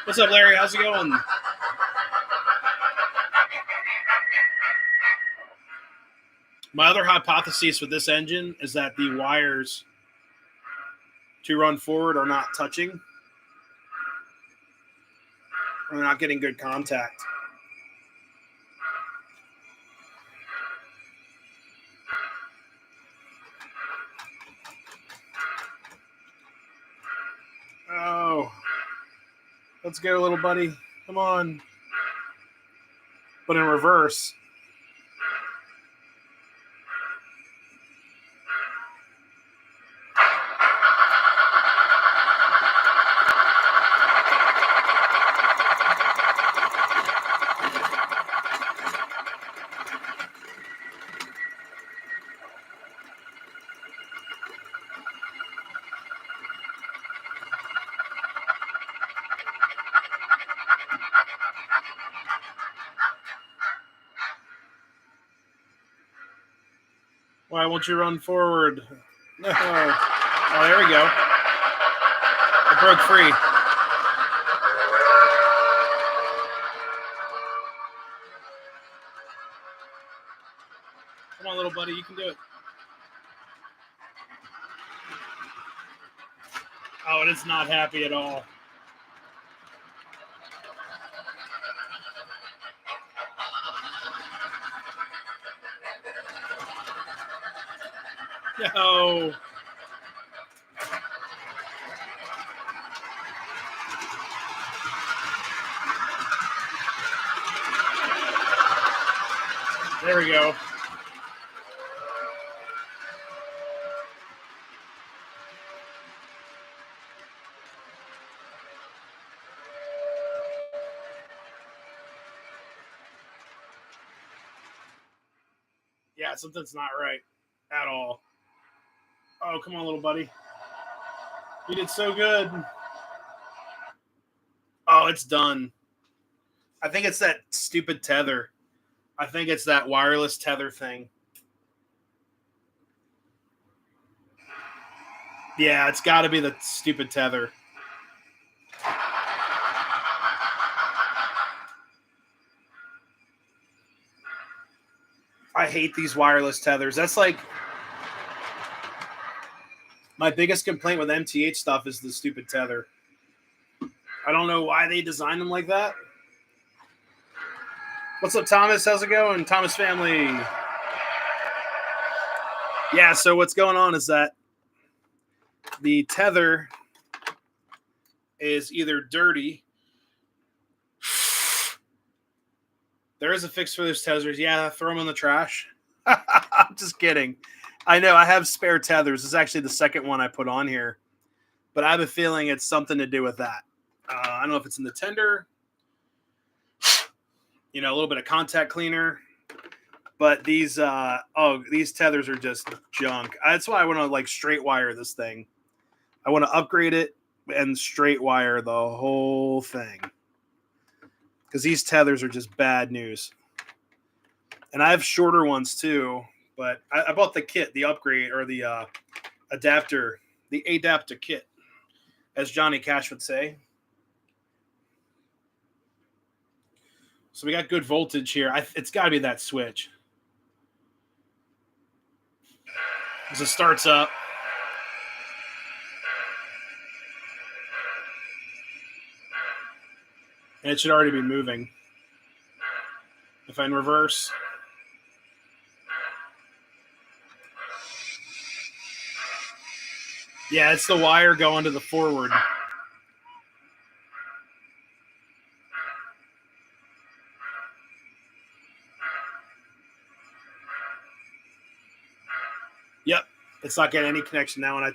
What's up, Larry? How's it going? My other hypothesis with this engine is that the wires to run forward are not touching. Or they're not getting good contact. Oh. Let's go, little buddy. Come on. But in reverse. Why won't you run forward? No. Oh, there we go. It broke free. Come on, little buddy, you can do it. Oh, it is not happy at all. No. There we go. Yeah, something's not right at all. Oh, come on, little buddy. You did so good. Oh, it's done. I think it's that stupid tether. I think it's that wireless tether thing. Yeah, it's got to be the stupid tether. I hate these wireless tethers. That's like my biggest complaint with MTH stuff is the stupid tether. I don't know why they designed them like that. What's up, Thomas? How's it going? Thomas family. Yeah, so what's going on is that the tether is either dirty. There is a fix for those tethers. Yeah, throw them in the trash. I'm just kidding. I know I have spare tethers. This is actually the second one I put on here, but I have a feeling it's something to do with that. I don't know if it's in the tender, a little bit of contact cleaner, but these tethers are just junk. That's why I want to like straight wire this thing. I want to upgrade it and straight wire the whole thing because these tethers are just bad news. And I have shorter ones too, but I bought the kit, the upgrade or the adapter, the adapter kit, as Johnny Cash would say. So we got good voltage here. It's got to be that switch. As it starts up. And it should already be moving. If I in reverse. Yeah, it's the wire going to the forward. Yep, it's not getting any connection now. When I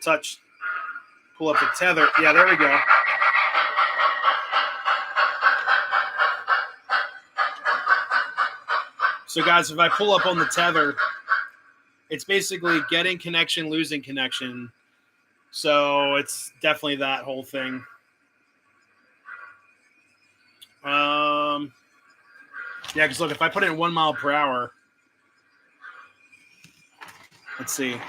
pull up the tether. Yeah, there we go. So guys, if I pull up on the tether, it's basically getting connection, losing connection. So it's definitely that whole thing. Yeah, because look, if I put it in 1 mile per hour, let's see.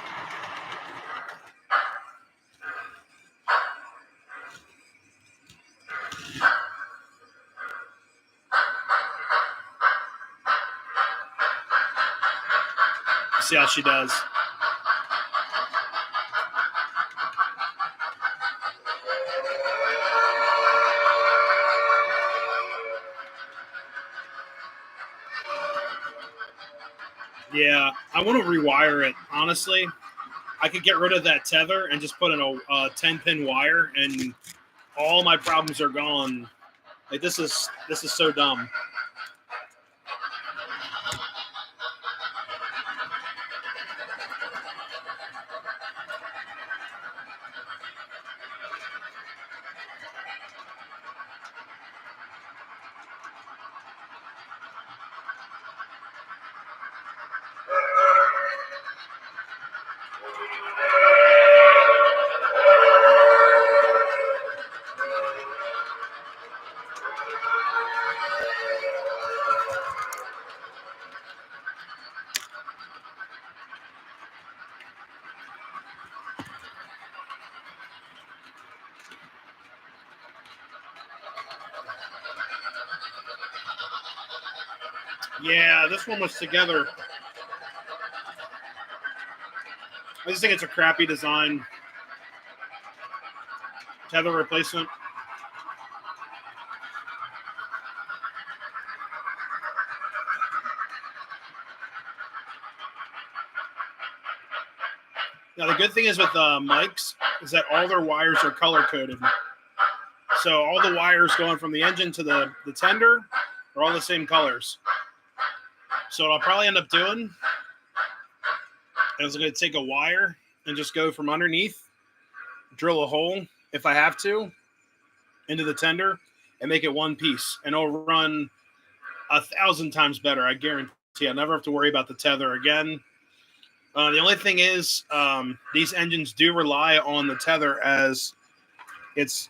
See how she does. Yeah, I want to rewire it. Honestly, I could get rid of that tether and just put in a 10-pin wire, and all my problems are gone. Like this is so dumb. Yeah, this one was together. I just think it's a crappy design tether replacement. Now the good thing is with mics is that all their wires are color coded. So all the wires going from the engine to the tender are all the same colors. So what I'll probably end up doing is I'm going to take a wire and just go from underneath, drill a hole if I have to into the tender and make it one piece. And it'll run 1,000 times better. I guarantee I'll never have to worry about the tether again. The only thing is these engines do rely on the tether as its,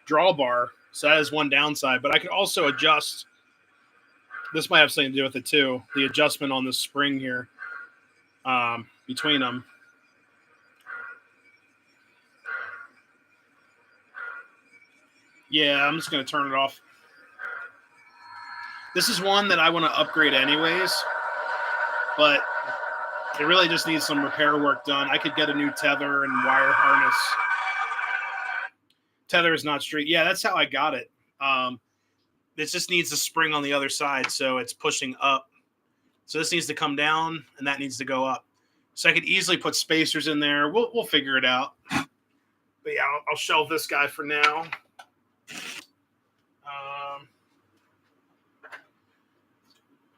drawbar. So that is one downside. But I could also adjust. This might have something to do with it too. The adjustment on the spring here between them. Yeah, I'm just going to turn it off. This is one that I want to upgrade anyways, but it really just needs some repair work done. I could get a new tether and wire harness. Tether is not straight. Yeah, that's how I got it. It just needs a spring on the other side, so it's pushing up. So this needs to come down, and that needs to go up. So I could easily put spacers in there. We'll figure it out. But yeah, I'll shelve this guy for now.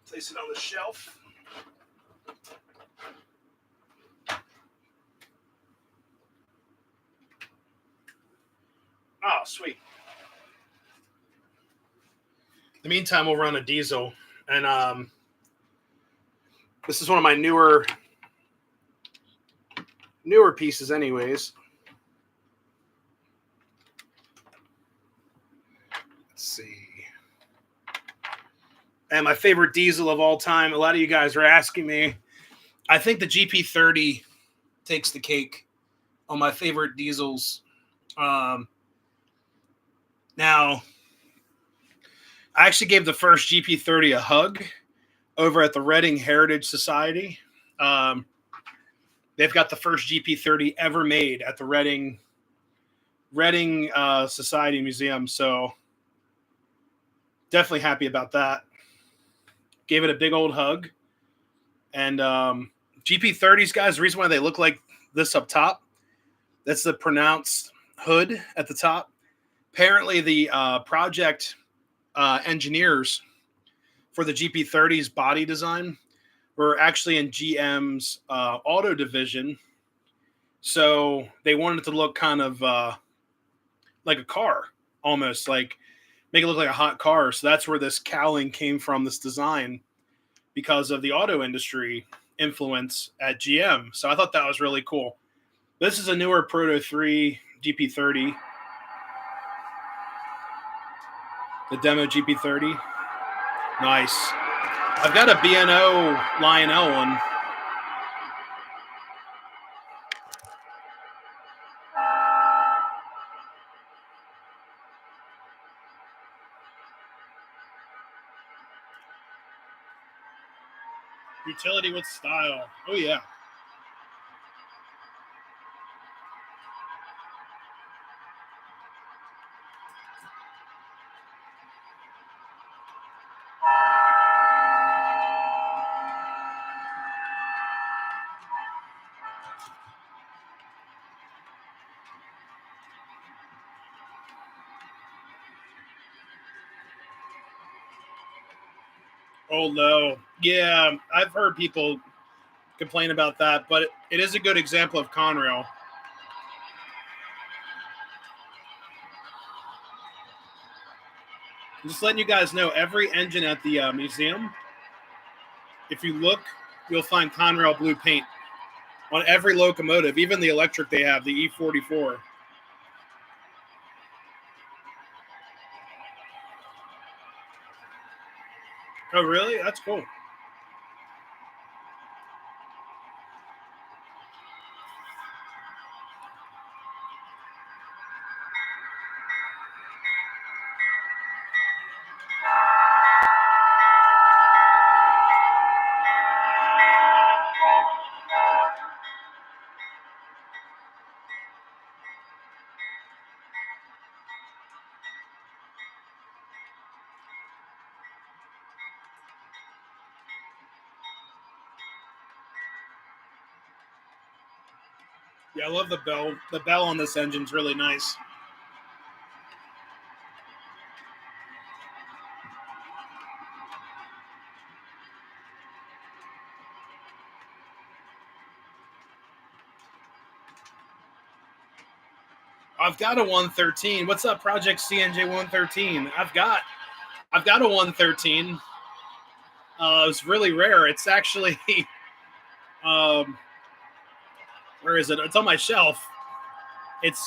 Place it on the shelf. Oh, sweet. In the meantime, we'll run a diesel. And this is one of my newer pieces anyways. Let's see. And my favorite diesel of all time, a lot of you guys are asking me. I think the GP30 takes the cake on my favorite diesels. Now, I actually gave the first GP30 a hug over at the Reading Heritage Society. They've got the first GP30 ever made at the Reading Society Museum. So definitely happy about that. Gave it a big old hug. And GP30s, guys, the reason why they look like this up top, that's the pronounced hood at the top. Apparently, the project engineers for the GP30's body design were actually in GM's auto division. So they wanted it to look kind of like a car, almost like make it look like a hot car. So that's where this cowling came from, this design, because of the auto industry influence at GM. So I thought that was really cool. This is a newer Proto 3 GP30. The demo GP30. Nice. I've got a B&O Lionel one. Utility with style. Oh, yeah. Oh, no. Yeah, I've heard people complain about that, but it is a good example of Conrail. Just letting you guys know, every engine at the museum, if you look, you'll find Conrail blue paint on every locomotive, even the electric they have, the E44. Oh, really? That's cool. Yeah, I love the bell. The bell on this engine's really nice. I've got a 113. What's up, Project CNJ 113? I've got a 113. It's really rare. It's actually, um, where is it? It's on my shelf. It's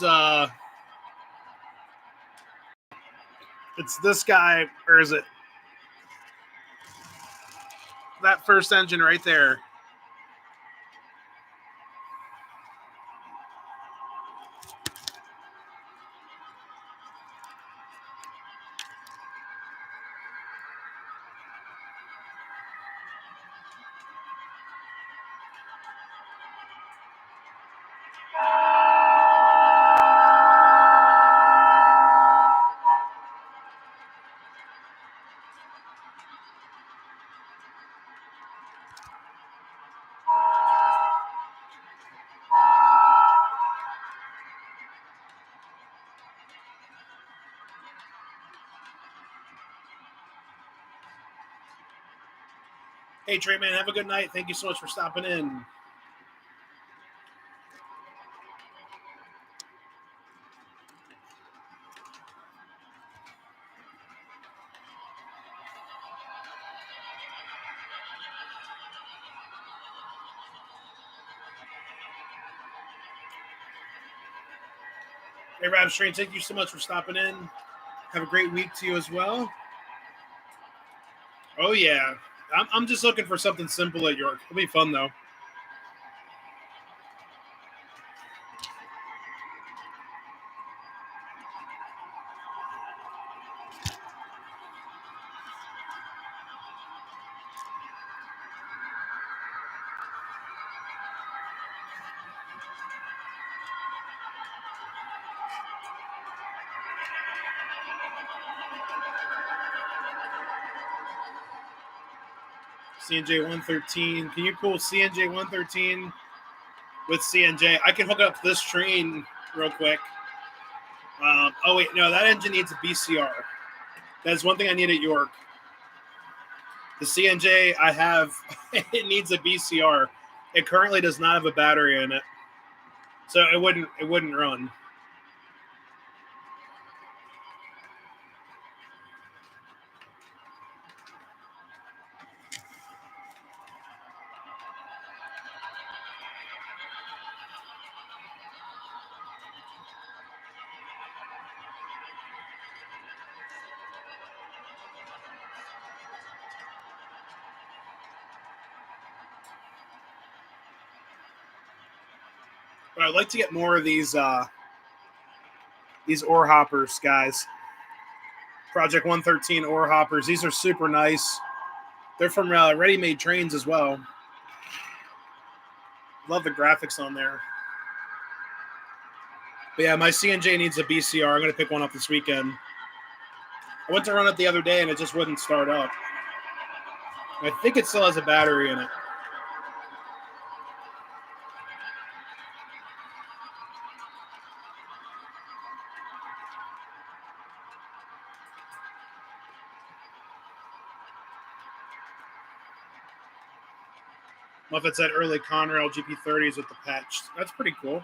this guy. Where is it? That first engine right there. Hey, Trey, man, have a good night. Thank you so much for stopping in. Hey, Rab Strain, thank you so much for stopping in. Have a great week to you as well. Oh, yeah. I'm just looking for something simple at York. It'll be fun, though. CNJ 113. Can you pull CNJ 113 with CNJ? I can hook up this train real quick. Oh, wait. No, that engine needs a BCR. That's one thing I need at York. The CNJ I have, it needs a BCR. It currently does not have a battery in it. So it wouldn't run. But I'd like to get more of these ore hoppers, guys. Project 113 ore hoppers. These are super nice. They're from ready-made trains as well. Love the graphics on there. But yeah, my CNJ needs a BCR. I'm going to pick one up this weekend. I went to run it the other day and it just wouldn't start up. I think it still has a battery in it. Muffet said early Conrail GP30s with the patch. That's pretty cool.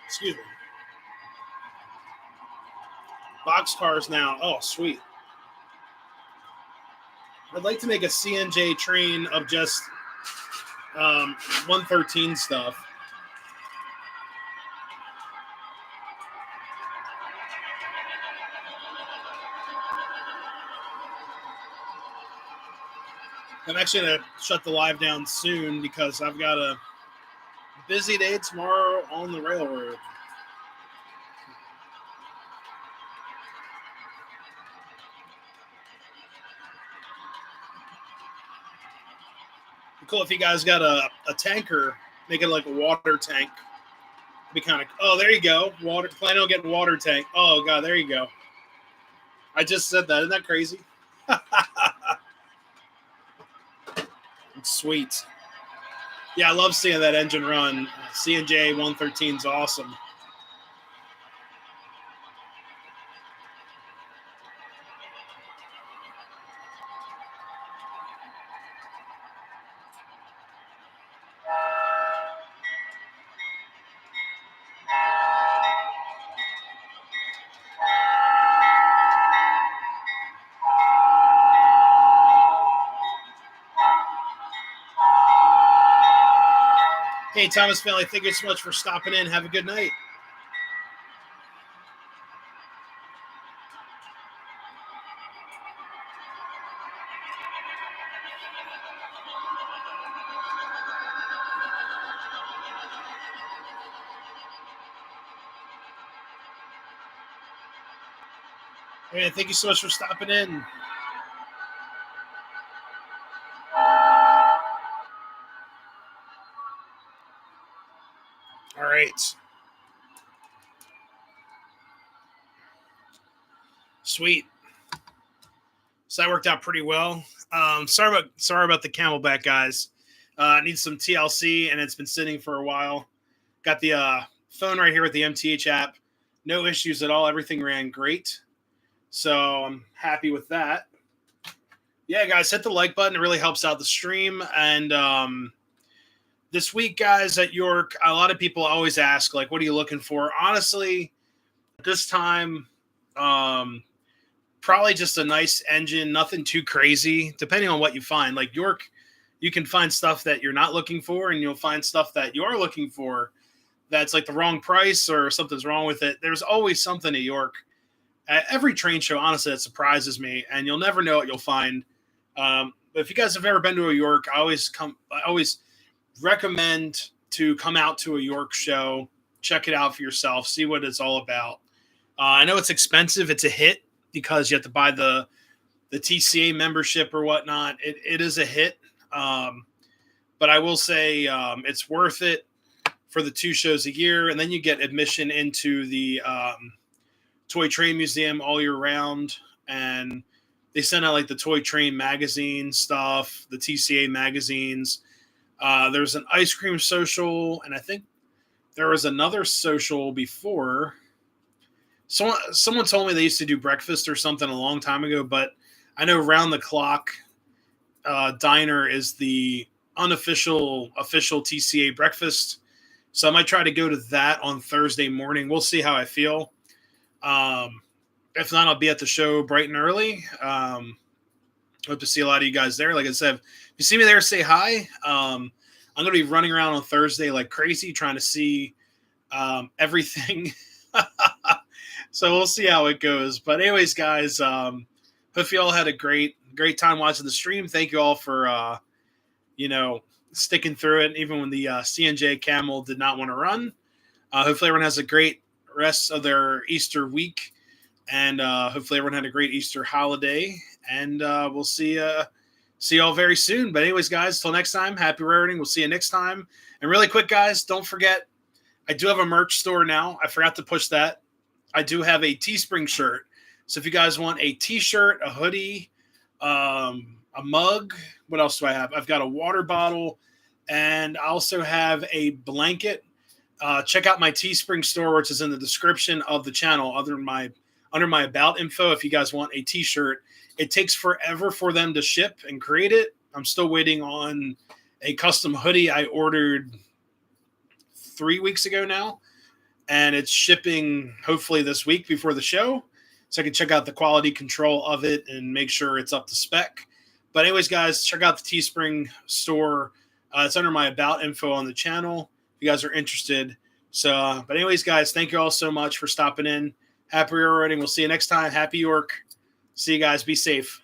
Excuse me. Boxcars now. Oh, sweet. I'd like to make a CNJ train of just 113 stuff. I'm actually going to shut the live down soon because I've got a busy day tomorrow on the railroad. Cool if you guys got a tanker, make it like a water tank. It'd be kind of, oh, there you go. Water, plan on getting water tank. Oh, God, there you go. I just said that. Isn't that crazy? It's sweet. Yeah, I love seeing that engine run. C&J 113 is awesome. Hey, Thomas family, thank you so much for stopping in. Have a good night. Hey, thank you so much for stopping in. All right. Sweet. So that worked out pretty well. Sorry about the Camelback, guys. Need some TLC, and it's been sitting for a while. Got the phone right here with the MTH app. No issues at all. Everything ran great. So I'm happy with that. Yeah, guys, hit the like button. It really helps out the stream. And this week, guys, at York, a lot of people always ask, like, what are you looking for? Honestly, this time, probably just a nice engine, nothing too crazy, depending on what you find. Like York, you can find stuff that you're not looking for, and you'll find stuff that you are looking for that's like the wrong price or something's wrong with it. There's always something at York. At every train show, honestly, that surprises me, and you'll never know what you'll find. But if you guys have ever been to a York, I always recommend to come out to a York show, check it out for yourself, see what it's all about. I know it's expensive. It's a hit because you have to buy the TCA membership or whatnot. It is a hit. But I will say it's worth it for the 2 shows a year. And then you get admission into the Toy Train Museum all year round. And they send out like the Toy Train magazine stuff, the TCA magazines. There's an ice cream social. And I think there was another social before. Someone told me they used to do breakfast or something a long time ago, but I know Round the Clock Diner is the official TCA breakfast. So I might try to go to that on Thursday morning. We'll see how I feel. If not, I'll be at the show bright and early. Hope to see a lot of you guys there. Like I said, if you see me there, say hi. I'm going to be running around on Thursday like crazy, trying to see everything. So we'll see how it goes. But anyways, guys, hope you all had a great time watching the stream. Thank you all for, sticking through it, even when the C&J Camel did not want to run. Hopefully everyone has a great rest of their Easter week. And hopefully everyone had a great Easter holiday. And we'll see you all very soon. But anyways, guys, till next time, happy raring. We'll see you next time. And really quick, guys, don't forget, I do have a merch store now. I forgot to push that. I do have a Teespring shirt. So if you guys want a T-shirt, a hoodie, a mug, what else do I have? I've got a water bottle, and I also have a blanket. Check out my Teespring store, which is in the description of the channel under my about info. If you guys want a T-shirt, it takes forever for them to ship and create it. I'm still waiting on a custom hoodie I ordered 3 weeks ago now, and it's shipping hopefully this week before the show, so I can check out the quality control of it and make sure it's up to spec. But anyways, guys, check out the Teespring store. It's under my about info on the channel if you guys are interested. So, but anyways, guys, thank you all so much for stopping in. Happy railroading. We'll see you next time. Happy York. See you guys. Be safe.